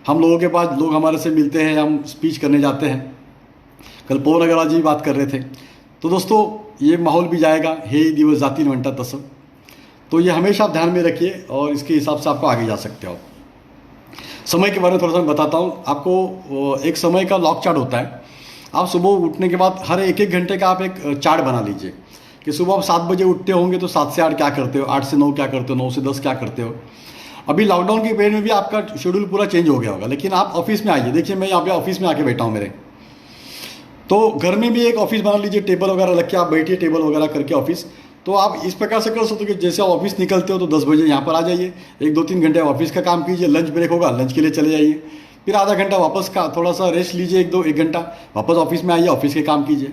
A: हम लोगों के पास लोग हमारे से मिलते हैं, हम स्पीच करने जाते हैं। कल पवन अग्रवाल जी बात कर रहे थे। तो दोस्तों, ये माहौल भी जाएगा, हे दिवस जाती म्हणता तसं। तो ये हमेशा आप ध्यान में रखिए और इसके हिसाब से आपको आगे जा सकते हो। समय के बारे में थोड़ा सा मैं बताता हूँ आपको। एक समय का लॉक चार्ट होता है। आप सुबह उठने के बाद हर एक घंटे का आप एक चार्ट बना लीजिए कि सुबह आप 7 बजे उठते होंगे तो 7 से 8 क्या करते हो, 8 से 9 क्या करते हो, 9 से 10 क्या करते हो। अभी लॉकडाउन के पीरियड में भी आपका शेड्यूल पूरा चेंज हो गया होगा, लेकिन आप ऑफिस में आइए। देखिए, मैं यहाँ पे ऑफिस में आके बैठा हूँ मेरे। तो घर में भी एक ऑफिस बना लीजिए, टेबल वगैरह रख के आप बैठिए, टेबल वगैरह करके ऑफिस। तो आप इस प्रकार से कर सकते हो कि जैसे आप ऑफिस निकलते हो तो 10 बजे यहाँ पर आ जाइए, 1-2-3 घंटे ऑफिस का काम कीजिए, लंच ब्रेक होगा, लंच के लिए चले जाइए, फिर आधा घंटा वापस का थोड़ा सा रेस्ट लीजिए, 1 घंटा, वापस ऑफिस में आइए, ऑफिस के काम कीजिए।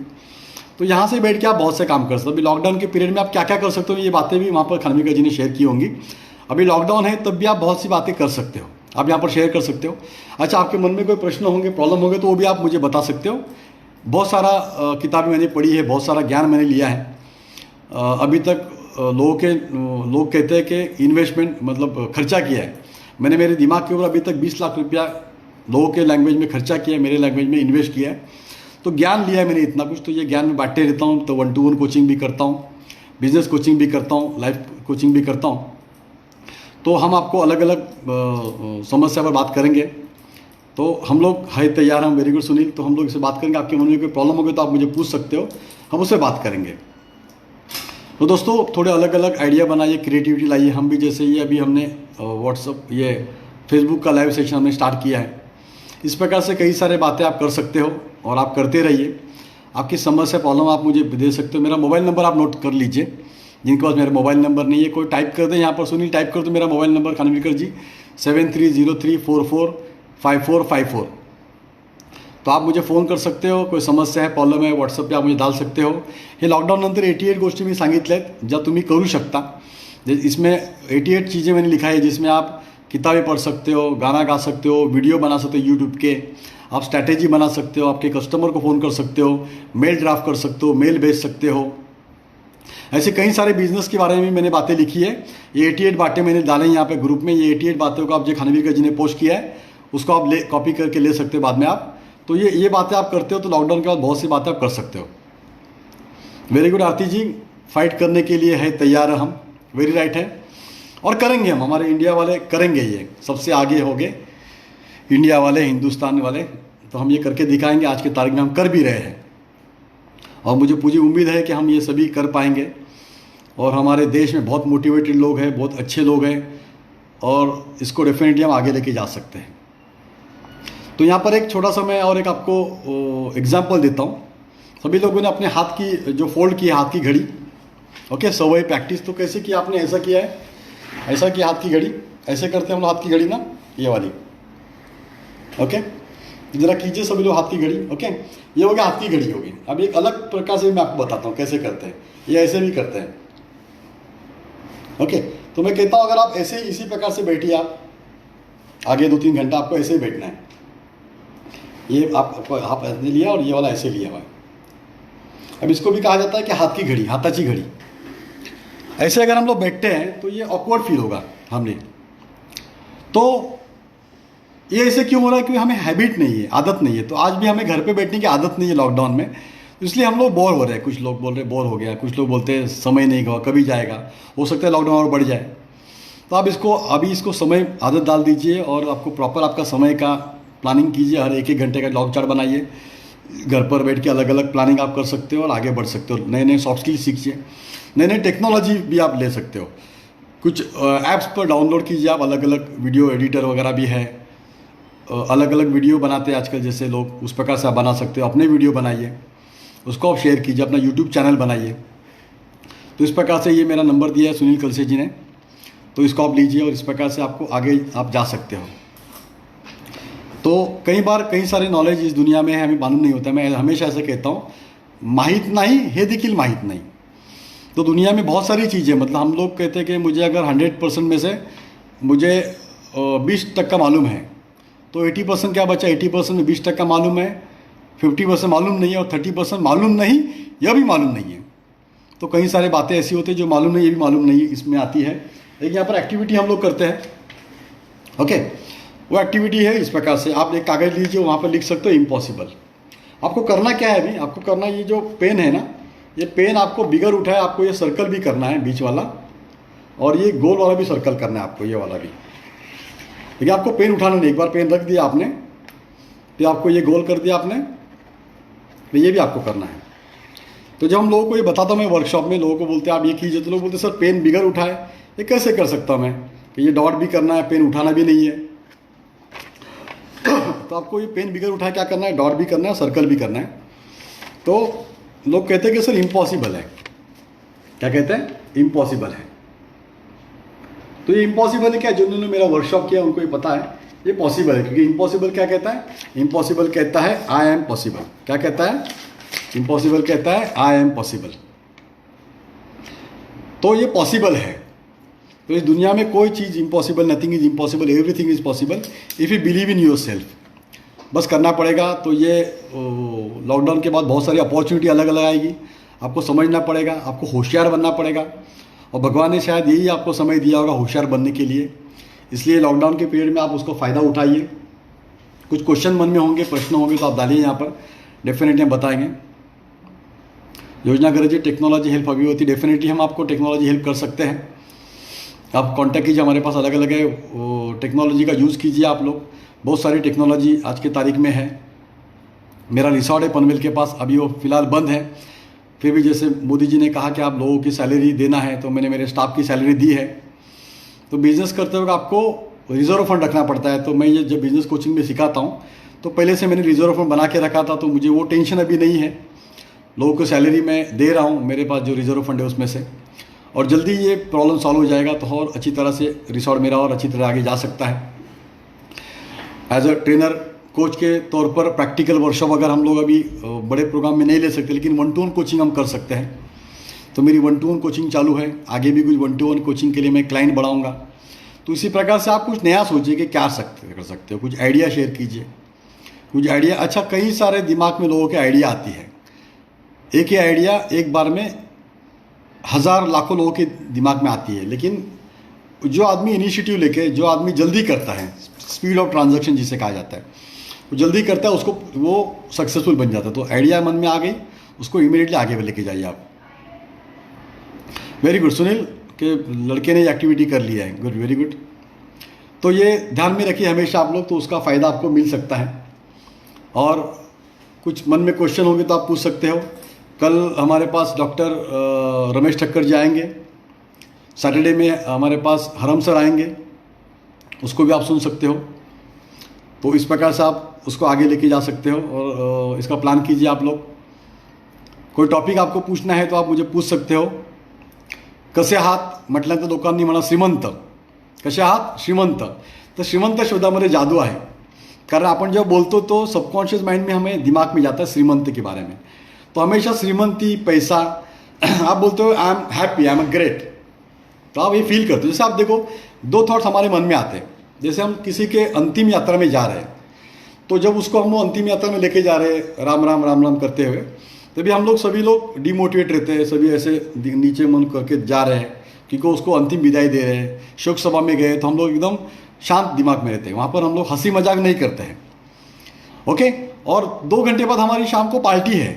A: तो यहाँ से बैठ के आप बहुत से काम कर सकते हो। अभी लॉकडाउन के पीरियड में आप क्या क्या कर सकते हो, ये बातें भी वहाँ पर खानविकर जी ने शेयर की होंगी। अभी लॉकडाउन है तब भी आप बहुत सी बातें कर सकते हो, आप यहाँ पर शेयर कर सकते हो। अच्छा, आपके मन में कोई प्रश्न होंगे, प्रॉब्लम होंगे, तो वो भी आप मुझे बता सकते हो। बहुत सारा किताबें मैंने पढ़ी है, बहुत सारा ज्ञान मैंने लिया है। अभी तक लोग कहते हैं कि इन्वेस्टमेंट मतलब खर्चा किया है। मैंने मेरे दिमाग के ऊपर अभी तक 20 लाख रुपया लोगों के लैंग्वेज में खर्चा किया है, मेरे लैंग्वेज में इन्वेस्ट किया है। तो ज्ञान लिया है मैंने इतना कुछ, तो ये ज्ञान में बांटते रहता हूँ। तो 1-to-1 कोचिंग भी करता हूँ, बिजनेस कोचिंग भी करता हूँ, लाइफ कोचिंग भी करता हूँ। तो हम आपको अलग अलग समस्या पर बात करेंगे। तो हम लोग है तैयार, हम वेरी गुड सुनील। तो हम लोग इससे बात करेंगे। आपके मन में कोई प्रॉब्लम होगी तो आप मुझे पूछ सकते हो, हम उससे बात करेंगे। तो दोस्तों, थोड़े अलग अलग आइडिया बनाइए, क्रिएटिविटी लाइए। हम भी जैसे ये अभी हमने व्हाट्सअप, ये फेसबुक का लाइव सेशन हमने स्टार्ट किया है। इस प्रकार से कई सारे बातें आप कर सकते हो और आप करते रहिए। आपकी समस्या, प्रॉब्लम आप मुझे दे सकते हो। मेरा मोबाइल नंबर आप नोट कर लीजिए, जिनके पास मेरा मोबाइल नंबर नहीं है कोई टाइप कर दे यहाँ पर, सुनील टाइप कर दो मेरा मोबाइल नंबर खानविकर जी 7303445454। तो आप मुझे फ़ोन कर सकते हो, कोई समस्या है, प्रॉब्लम है, व्हॉट्सअप पे आप मुझे डाल सकते हो। हे लॉकडाऊन नंतर 88 गोष्टी मी सांगितल्या आहेत ज्या तुम्ही करू शकता। इसमें 88 चीज़ें मैंने लिखा है, जिसमें आप किताबें पढ़ सकते हो, गाना गा सकते हो, वीडियो बना सकते हो यूट्यूब के, आप स्ट्रैटेजी बना सकते हो, आपके कस्टमर को फ़ोन कर सकते हो, मेल ड्राफ्ट कर सकते हो, मेल भेज सकते हो। ऐसे कई सारे बिजनेस के बारे में मैंने बातें लिखी है। ये 88 बातें मैंने डाले यहाँ पे ग्रुप में। ये 88 बातों को आप जो खानविकर जी ने पोस्ट किया है उसको आप कॉपी करके ले सकते हो बाद में आप। तो ये बातें आप करते हो तो लॉकडाउन के बाद बहुत सी बातें आप कर सकते हो। वेरी गुड आरती जी, फाइट करने के लिए है तैयार हम। वेरी राइट है, और करेंगे हम, हमारे इंडिया वाले करेंगे, ये सबसे आगे हो गए इंडिया वाले, हिंदुस्तान वाले। तो हम ये करके दिखाएंगे, आज की तारीख में हम कर भी रहे हैं। और मुझे पूरी उम्मीद है कि हम ये सभी कर पाएंगे। और हमारे देश में बहुत मोटिवेटेड लोग हैं, बहुत अच्छे लोग हैं, और इसको डेफिनेटली हम आगे लेके जा सकते हैं। तो यहाँ पर एक छोटा सा मैं और एक आपको एग्जांपल देता हूँ। सभी लोगों ने अपने हाथ की जो फोल्ड की है हाथ की घड़ी, ओके, सवई प्रैक्टिस तो कैसे किया आपने, ऐसा किया है, ऐसा किया हाथ की घड़ी, ऐसे करते हैं हम लोग हाथ की घड़ी ना, ये वाली, ओके, जरा कीजिए सभी लोग हाथ की घड़ी, ओके। ये हो गया हाथ की घड़ी होगी। अब एक अलग प्रकार से मैं आपको बताता हूँ कैसे करते हैं, ये ऐसे भी करते हैं, ओके। तो मैं कहता हूँ अगर आप ऐसे ही इसी प्रकार से बैठिए, आप आगे 2-3 घंटा आपको ऐसे ही बैठना है। ये आप ऐसे लिया और ये वाला ऐसे लिया हुआ है। अब इसको भी कहा जाता है कि हाथ की घड़ी, हाथाची घड़ी। ऐसे अगर हम लोग बैठते हैं तो ये ऑकवर्ड फील होगा हमने। तो ये ऐसे क्यों हो रहा है? क्योंकि हमें हैबिट नहीं है, आदत नहीं है। तो आज भी हमें घर पे बैठने की आदत नहीं है लॉकडाउन में, इसलिए हम लोग बोर हो रहे हैं। कुछ लोग बोल रहे बोर हो गया, कुछ लोग बोलते हैं समय नहीं हुआ, कभी जाएगा, हो सकता है लॉकडाउन और बढ़ जाए। तो आप अभी इसको समय आदत डाल दीजिए और आपको प्रॉपर आपका समय का प्लानिंग कीजिए। हर 1-1 घंटे का लॉग चार्ट बनाइए। घर पर बैठ के अलग अलग प्लानिंग आप कर सकते हो और आगे बढ़ सकते हो। नए नए सॉफ्ट स्किल सीखिए, नए नए टेक्नोलॉजी भी आप ले सकते हो। कुछ ऐप्स पर डाउनलोड कीजिए आप, अलग अलग वीडियो एडिटर वगैरह भी है, अलग अलग वीडियो बनाते हैं आजकल जैसे लोग, उस प्रकार से आप बना सकते हो। अपने वीडियो बनाइए, उसको आप शेयर कीजिए, अपना यूट्यूब चैनल बनाइए। तो इस प्रकार से ये मेरा नंबर दिया है सुनील कलसे जी ने, तो इसको आप लीजिए और इस प्रकार से आपको आगे आप जा सकते हो। तो कई सारे नॉलेज इस दुनिया में है, हमें मालूम नहीं होता। मैं हमेशा ऐसे कहता हूँ, माहित नाही हे देखील माहित नहीं। तो दुनिया में बहुत सारी चीज़ें, मतलब हम लोग कहते हैं कि मुझे अगर 100% में से मुझे 20% मालूम है, तो 80% क्या बचा? 80% में 20% मालूम है, 50% मालूम नहीं है, और 30% मालूम नहीं, यह भी मालूम नहीं है। तो कई सारी बातें ऐसी होती है जो मालूम नहीं, ये भी मालूम नहीं, इसमें आती है। एक यहाँ पर एक्टिविटी हम लोग करते हैं, ओके। वो एक्टिविटी है इस प्रकार से, आप एक कागज़ लीजिए, वहाँ पर लिख सकते हो इम्पॉसिबल। आपको करना क्या है अभी? आपको करना, ये जो पेन है ना, ये पेन आपको बिगर उठाए, आपको ये सर्कल भी करना है बीच वाला, और ये गोल वाला भी सर्कल करना है आपको, ये वाला भी। देखिए आपको पेन उठाना नहीं, एक बार पेन रख दिया आपने, फिर आपको ये गोल कर दिया आपने, तो ये भी आपको करना है। तो जब हम लोगों को ये बताता हूँ मैं वर्कशॉप में, लोगों को बोलते हैं आप ये कीजिए, तो लोग बोलते सर पेन बिगर उठाए, ये कैसे कर सकता हूँ मैं? कि ये डॉट भी करना है, पेन उठाना भी नहीं है। तो आपको ये पेन बिगर उठा क्या करना है? डॉट भी करना है, सर्कल भी करना है। तो लोग कहते हैं कि सर इम्पॉसिबल है। क्या कहते हैं? इम्पॉसिबल है। तो ये इम्पॉसिबल है क्या? जिन्होंने मेरा वर्कशॉप किया उनको ये पता है ये पॉसिबल है, क्योंकि इम्पॉसिबल क्या कहता है? इम्पॉसिबल कहता है आई एम पॉसिबल। क्या कहता है? इम्पॉसिबल कहता है आई एम पॉसिबल। तो ये पॉसिबल है। तो इस दुनिया में कोई चीज़ impossible, nothing is impossible, everything is possible if you believe in yourself. बस करना पड़ेगा। तो ये लॉकडाउन के बाद बहुत सारी अपॉर्चुनिटी अलग अलग आएगी, आपको समझना पड़ेगा, आपको होशियार बनना पड़ेगा। और भगवान ने शायद यही आपको समय दिया होगा होशियार बनने के लिए, इसलिए लॉकडाउन के पीरियड में आप उसको फ़ायदा उठाइए। कुछ क्वेश्चन मन में होंगे, प्रश्न होंगे, तो आप डालिए यहाँ पर, डेफिनेटली हम बताएंगे। योजना गरजे टेक्नोलॉजी हेल्प हवी होती, डेफिनेटली हम आपको टेक्नोलॉजी हेल्प कर सकते हैं। आप कांटेक्ट कीजिए, हमारे पास अलग अलग है, टेक्नोलॉजी का यूज़ कीजिए आप लोग। बहुत सारी टेक्नोलॉजी आज की तारीख में है। मेरा रिसोर्ट है पनवेल के पास, अभी वो फ़िलहाल बंद है। फिर भी जैसे मोदी जी ने कहा कि आप लोगों की सैलरी देना है, तो मैंने मेरे स्टाफ की सैलरी दी है। तो बिज़नेस करते वक्त आपको रिजर्व फंड रखना पड़ता है। तो मैं ये जब बिज़नेस कोचिंग में सिखाता हूँ, तो पहले से मैंने रिजर्व फंड बना के रखा था, तो मुझे वो टेंशन अभी नहीं है। लोगों को सैलरी मैं दे रहा हूँ, मेरे पास जो रिजर्व फंड है उसमें से, और जल्दी ये प्रॉब्लम सॉल्व हो जाएगा। तो और अच्छी तरह से रिसोर्ट मेरा और अच्छी तरह आगे जा सकता है। एज अ ट्रेनर, कोच के तौर पर प्रैक्टिकल वर्कशॉप अगर हम लोग अभी बड़े प्रोग्राम में नहीं ले सकते, लेकिन 1-to-1 कोचिंग हम कर सकते हैं। तो मेरी 1-to-1 कोचिंग चालू है, आगे भी कुछ 1-to-1 कोचिंग के लिए मैं क्लाइंट बढ़ाऊंगा। तो इसी प्रकार से आप कुछ नया सोचिए कि क्या कर सकते हो, कुछ आइडिया शेयर कीजिए, कुछ आइडिया। अच्छा, कई सारे दिमाग में लोगों के आइडिया आती है। एक ही आइडिया एक बार में हज़ार लाखों लोगों के दिमाग में आती है, लेकिन जो आदमी इनिशिएटिव लेके, जो आदमी जल्दी करता है, स्पीड ऑफ ट्रांजैक्शन जिसे कहा जाता है, वो जल्दी करता है, उसको वो सक्सेसफुल बन जाता है। तो आइडिया मन में आ गई, उसको इमीडिएटली आगे लेके जाइए आप। वेरी गुड सुनील, के लड़के ने एक्टिविटी कर लिया है, गुड, वेरी गुड। तो ये ध्यान में रखिए हमेशा आप लोग, तो उसका फ़ायदा आपको मिल सकता है। और कुछ मन में क्वेश्चन होंगे तो आप पूछ सकते हो। कल हमारे पास डॉक्टर रमेश ठक्कर जी आएंगे। सैटरडे में हमारे पास हरम सर आएंगे, उसको भी आप सुन सकते हो। तो इस प्रकार से आप उसको आगे लेके जा सकते हो और इसका प्लान कीजिए आप लोग। कोई टॉपिक आपको पूछना है तो आप मुझे पूछ सकते हो। कसे आहात म्हटल्यानंतर लोकांनी म्हणा श्रीमंत, कसे आहात श्रीमंत, तर श्रीमंत शब्दामध्ये जादू आहे। कारण आपण जेव्हा बोलतो तो सबकॉन्शियस माइंड में हमें दिमाग में जाता है श्रीमंत के बारे में। तो हमेशा श्रीमंती, पैसा, आप बोलते हो I am happy, I am great, तो आप ये फील करते हो। जैसे आप देखो, दो थॉट्स हमारे मन में आते हैं। जैसे हम किसी के अंतिम यात्रा में जा रहे हैं, तो जब उसको हम अंतिम यात्रा में लेके जा रहे हैं राम राम राम राम करते हुए, तभी हम लोग सभी लोग डिमोटिवेट रहते हैं, सभी ऐसे नीचे मन करके जा रहे हैं क्योंकि उसको अंतिम विदाई दे रहे हैं। शोक सभा में गए तो हम लोग एकदम शांत दिमाग में रहते हैं, वहाँ पर हम लोग हंसी मजाक नहीं करते हैं। ओके, और 2 घंटे बाद हमारी शाम को पार्टी है,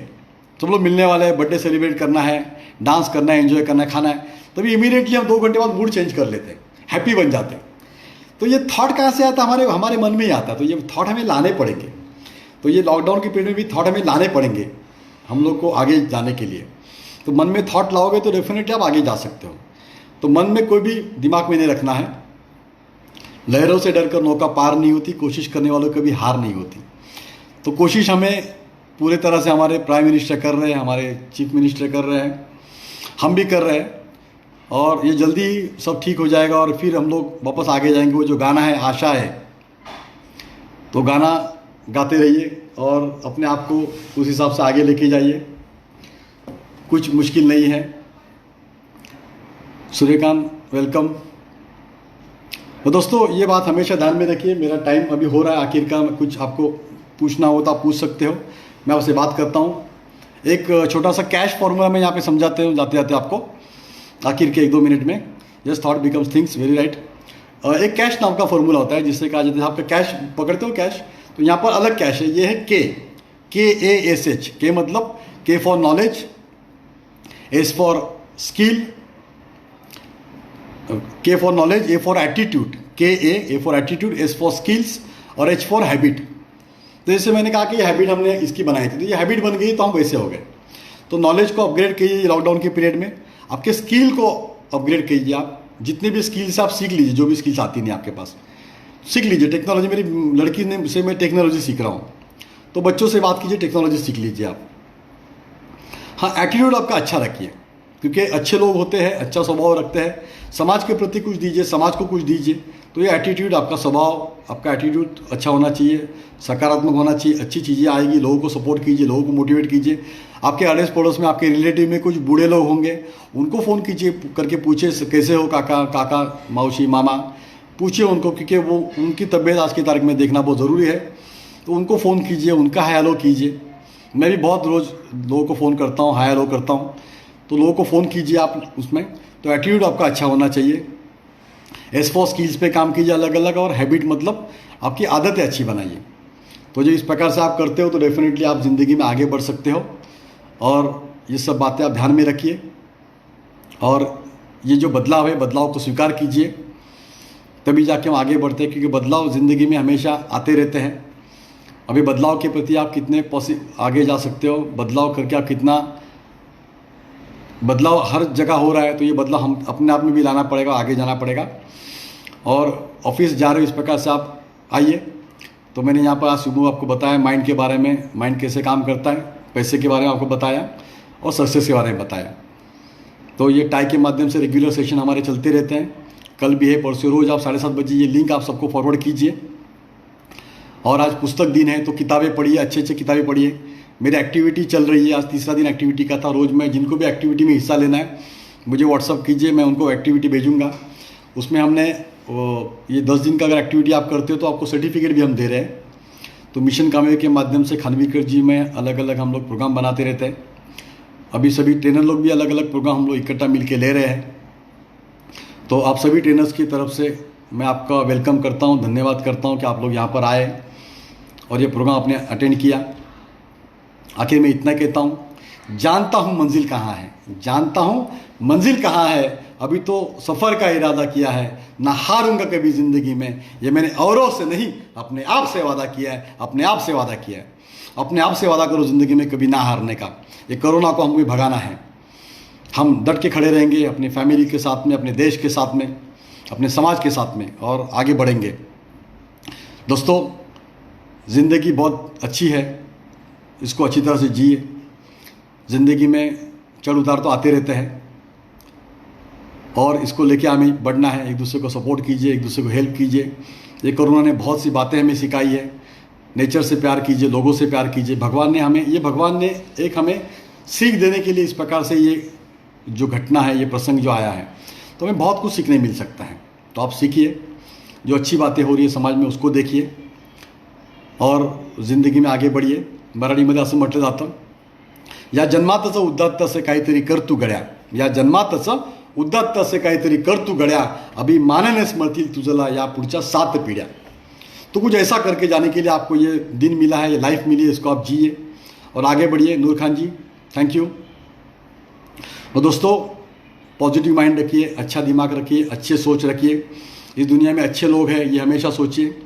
A: सब लोग मिलने वाले हैं, बर्थडे सेलिब्रेट करना है, डांस करना है, एंजॉय करना है, खाना है। तभी इमीडिएटली हम 2 घंटे बाद मूड चेंज कर लेते हैं, हैप्पी बन जाते हैं। तो ये थॉट कहाँ से आता है? हमारे मन में ही आता है। तो ये थॉट हमें लाने पड़ेंगे। तो ये लॉकडाउन के पीरियड में भी थॉट हमें लाने पड़ेंगे हम लोग को आगे जाने के लिए। तो मन में थॉट लाओगे तो डेफिनेटली आप आगे जा सकते हो। तो मन में कोई भी दिमाग में नहीं रखना है। लहरों से डरकर नौका पार नहीं होती, कोशिश करने वालों की कभी हार नहीं होती। तो कोशिश हमें पूरे तरह से हमारे प्राइम मिनिस्टर कर रहे हैं, हमारे चीफ मिनिस्टर कर रहे हैं, हम भी कर रहे हैं, और ये जल्दी सब ठीक हो जाएगा और फिर हम लोग वापस आगे जाएंगे। वो जो गाना है आशा है, तो गाना गाते रहिए और अपने आप को उस हिसाब से आगे लेके जाइए। कुछ मुश्किल नहीं है। सूर्यकांत वेलकम। तो दोस्तों ये बात हमेशा ध्यान में रखिए। मेरा टाइम अभी हो रहा है आखिरकार, कुछ आपको पूछना हो तो आप पूछ सकते हो, मैं आपसे बात करता हूँ। एक छोटा सा कैश फॉर्मूला मैं यहाँ पे समझाते हूँ जाते जाते आपको, आखिर के 1-2 मिनट में। Just thought becomes things, very right. एक कैश नाम का फॉर्मूला होता है जिससे कहा जाता है आपका कैश पकड़ते हो कैश, तो यहाँ पर अलग कैश है। ये है KASH। के मतलब K for knowledge, S for skill, K for knowledge, A for attitude, A for attitude, S for skills और H फॉर हैबिट। तो जैसे मैंने कहा कि ये हैबिट हमने इसकी बनाई थी, तो ये हैबिट बन गई तो हम वैसे हो गए। तो नॉलेज को अपग्रेड कीजिए लॉकडाउन के पीरियड में। आपके स्किल को अपग्रेड कीजिए। आप जितने भी स्किल्स आप सीख लीजिए, जो भी स्किल्स आती नहीं आपके पास सीख लीजिए। टेक्नोलॉजी, मेरी लड़की ने से मैं टेक्नोलॉजी सीख रहा हूँ, तो बच्चों से बात कीजिए, टेक्नोलॉजी सीख लीजिए आप। हाँ, एटीट्यूड आपका अच्छा रखिए, क्योंकि अच्छे लोग होते हैं, अच्छा स्वभाव रखते हैं, समाज के प्रति कुछ दीजिए, समाज को कुछ दीजिए। तो ये एटीट्यूड, आपका स्वभाव, आपका एटीट्यूड अच्छा होना चाहिए, सकारात्मक होना चाहिए, अच्छी चीज़ें आएगी। लोगों को सपोर्ट कीजिए, लोगों को मोटिवेट कीजिए। आपके अड़ोस पड़ोस में, आपके रिलेटिव में कुछ बूढ़े लोग होंगे, उनको फ़ोन कीजिए, करके पूछिए कैसे हो काका, मौसी, मामा, पूछिए उनको, क्योंकि वो उनकी तबीयत आज की तारीख में देखना बहुत ज़रूरी है। तो उनको फ़ोन कीजिए, उनका हाय हेलो कीजिए। मैं भी बहुत रोज़ लोगों को फ़ोन करता हूँ, हाय हेलो करता हूँ। तो लोगों को फ़ोन कीजिए आप उसमें। तो एटीट्यूड आपका अच्छा होना चाहिए। एस फॉर स्किल्स पे काम कीजिए अलग अलग, और हैबिट मतलब आपकी आदतें अच्छी बनाइए। तो जो इस प्रकार से आप करते हो तो डेफिनेटली आप ज़िंदगी में आगे बढ़ सकते हो। और ये सब बातें आप ध्यान में रखिए, और ये जो बदलाव है, बदलाव को स्वीकार कीजिए, तभी जाके हम आगे बढ़ते हैं। क्योंकि बदलाव ज़िंदगी में हमेशा आते रहते हैं। अभी बदलाव के प्रति आप कितने आगे जा सकते हो, बदलाव करके आप कितना, बदलाव हर जगह हो रहा है, तो ये बदलाव हम अपने आप में भी लाना पड़ेगा, आगे जाना पड़ेगा। और ऑफिस जा रहे हो, इस प्रकार से आप आइए। तो मैंने यहाँ पर आज सुबह आपको बताया माइंड के बारे में, माइंड कैसे काम करता है, पैसे के बारे में आपको बताया, और सक्सेस के बारे में बताया। तो ये टाई के माध्यम से रेगुलर सेशन हमारे चलते रहते हैं। कल भी है, परसों रोज़ आप 7:30 बजे ये लिंक आप सबको फॉरवर्ड कीजिए। और आज पुस्तक दिन है, तो किताबें पढ़िए, अच्छे अच्छे किताबें पढ़िए। मेरी एक्टिविटी चल रही है, आज 3रा दिन एक्टिविटी का था। रोज़ मैं जिनको भी एक्टिविटी में हिस्सा लेना है मुझे व्हाट्सअप कीजिए, मैं उनको एक्टिविटी भेजूँगा। उसमें हमने ये 10 दिन का अगर एक्टिविटी आप करते हो तो आपको सर्टिफिकेट भी हम दे रहे हैं। तो मिशन कामयाबी के माध्यम से खानविलकर जी में अलग अलग हम लोग प्रोग्राम बनाते रहते हैं। अभी सभी ट्रेनर लोग भी अलग अलग प्रोग्राम हम लोग इकट्ठा मिलके ले रहे हैं। तो आप सभी ट्रेनर्स की तरफ से मैं आपका वेलकम करता हूं, धन्यवाद करता हूं कि आप लोग यहां पर आए और ये प्रोग्राम आपने अटेंड किया। आखिर मैं इतना कहता हूं, जानता हूं मंजिल कहाँ है, जानता हूं मंजिल कहाँ है, अभी तो सफ़र का इरादा किया है, ना हारूंगा कभी ज़िंदगी में। ये मैंने औरों से नहीं, अपने आप से वादा किया है, अपने आप से वादा किया है। अपने आप से वादा करो ज़िंदगी में कभी ना हारने का। ये कोरोना को हमको भगाना है। हम डट के खड़े रहेंगे अपनी फैमिली के साथ में, अपने देश के साथ में, अपने समाज के साथ में, और आगे बढ़ेंगे। दोस्तों, ज़िंदगी बहुत अच्छी है, इसको अच्छी तरह से जिए। ज़िंदगी में चढ़ उतार तो आते रहते हैं और इसको लेके हमें बढ़ना है। एक दूसरे को सपोर्ट कीजिए, एक दूसरे को हेल्प कीजिए। ये कोरोना ने बहुत सी बातें हमें सिखाई है। नेचर से प्यार कीजिए, लोगों से प्यार कीजिए। भगवान ने एक हमें सीख देने के लिए इस प्रकार से ये जो घटना है, ये प्रसंग जो आया है, तो हमें बहुत कुछ सीखने मिल सकता है। तो आप सीखिए, जो अच्छी बातें हो रही है समाज में उसको देखिए और ज़िंदगी में आगे बढ़िए। मराठीमध्ये असं म्हटलं जातं, या जन्मातचं उद्दात्त असे काहीतरी कर तू गड्या, या जन्मातचं उद्दात्त असे काहीतरी कर तू गड्या, अभिमानाने स्मरतील तुझला या पुढच्या 7 पिढ्या। तो कुछ ऐसा करके जाने के लिए आपको ये दिन मिला है, ये लाइफ मिली है, इसको आप जिए और आगे बढ़िए। नूर खान जी, थैंक यू। और दोस्तों, पॉजिटिव माइंड रखिए, अच्छा दिमाग रखिए, अच्छे सोच रखिए। इस दुनिया में अच्छे लोग हैं, ये हमेशा सोचिए।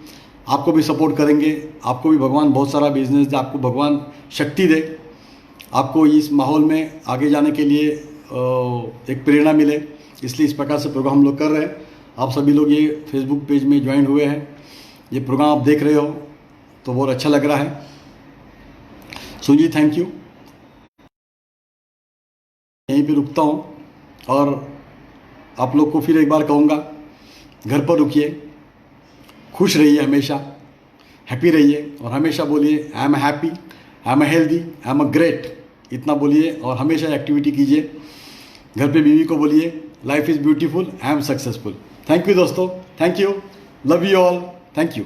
A: आपको भी सपोर्ट करेंगे, आपको भी भगवान बहुत सारा बिजनेस दे, आपको भगवान शक्ति दे, आपको इस माहौल में आगे जाने के लिए एक प्रेरणा मिले। इसलिए इस प्रकार से प्रोग्राम हम लोग कर रहे हैं। आप सभी लोग ये फेसबुक पेज में ज्वाइन हुए हैं, ये प्रोग्राम आप देख रहे हो तो बहुत अच्छा लग रहा है। सुजी, थैंक यू। यहीं पे रुकता हूँ और आप लोग को फिर एक बार कहूँगा, घर पर रुकिए, खुश रहिए, हमेशा हैप्पी रहिए और हमेशा बोलिए I am happy, I am healthy, I am great. इतना बोलिए और हमेशा एक्टिविटी कीजिए। घर पे बीवी को बोलिए life is beautiful, I am successful. Thank you दोस्तों, thank you, love you all, thank you.